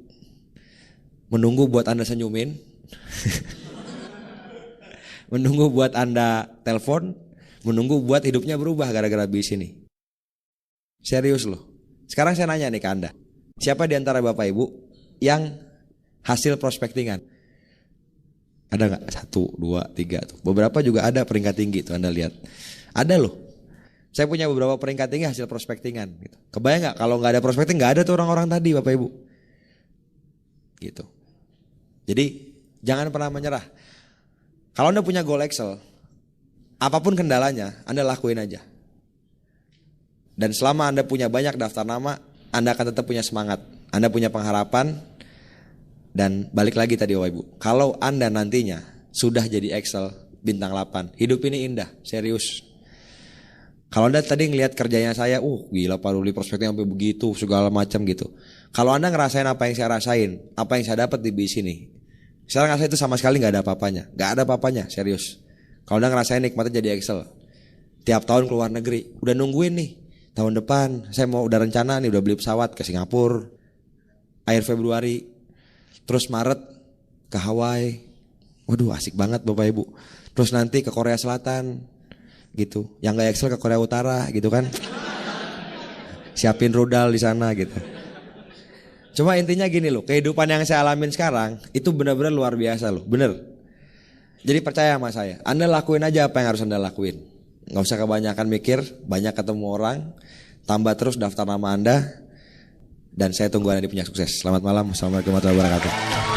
Menunggu buat Anda senyumin. Menunggu buat Anda telepon. Menunggu buat hidupnya berubah gara-gara BC ini. Serius loh. Sekarang saya nanya nih ke Anda. Siapa di antara Bapak Ibu yang hasil prospektingan? Ada gak? 1, 2, 3 tuh. Beberapa juga ada peringkat tinggi tuh Anda lihat. Ada loh. Saya punya beberapa peringkat tinggi hasil prospektingan gitu. Kebayang gak kalau gak ada prospekting, gak ada tuh orang-orang tadi Bapak Ibu. Gitu. Jadi jangan pernah menyerah. Kalau Anda punya goal Excel, apapun kendalanya Anda lakuin aja. Dan selama Anda punya banyak daftar nama, Anda akan tetap punya semangat, Anda punya pengharapan. Dan balik lagi tadi Bapak Ibu, kalau Anda nantinya sudah jadi Excel bintang 8, hidup ini indah, serius. Kalau Anda tadi ngelihat kerjanya saya, gila Pak Ruli prospeknya sampai begitu, segala macam gitu. Kalau Anda ngerasain apa yang saya rasain, apa yang saya dapat di bis ini, saya ngerasain itu sama sekali nggak ada apa-apanya, nggak ada apa-apanya, serius. Kalau Anda ngerasain nikmatnya jadi Excel, tiap tahun keluar negeri, udah nungguin nih, tahun depan saya mau udah rencana nih, udah beli pesawat ke Singapura, akhir Februari, terus Maret ke Hawaii, waduh asik banget Bapak Ibu. Terus nanti ke Korea Selatan, gitu. Yang nggak Excel ke Korea Utara, gitu kan? Siapin rudal di sana, gitu. Cuma intinya gini loh, kehidupan yang saya alamin sekarang itu benar-benar luar biasa loh, bener. Jadi percaya sama saya, Anda lakuin aja apa yang harus Anda lakuin. Nggak usah kebanyakan mikir, banyak ketemu orang, tambah terus daftar nama Anda. Dan saya tunggu Anda di Penyak Sukses. Selamat malam, assalamualaikum warahmatullahi wabarakatuh.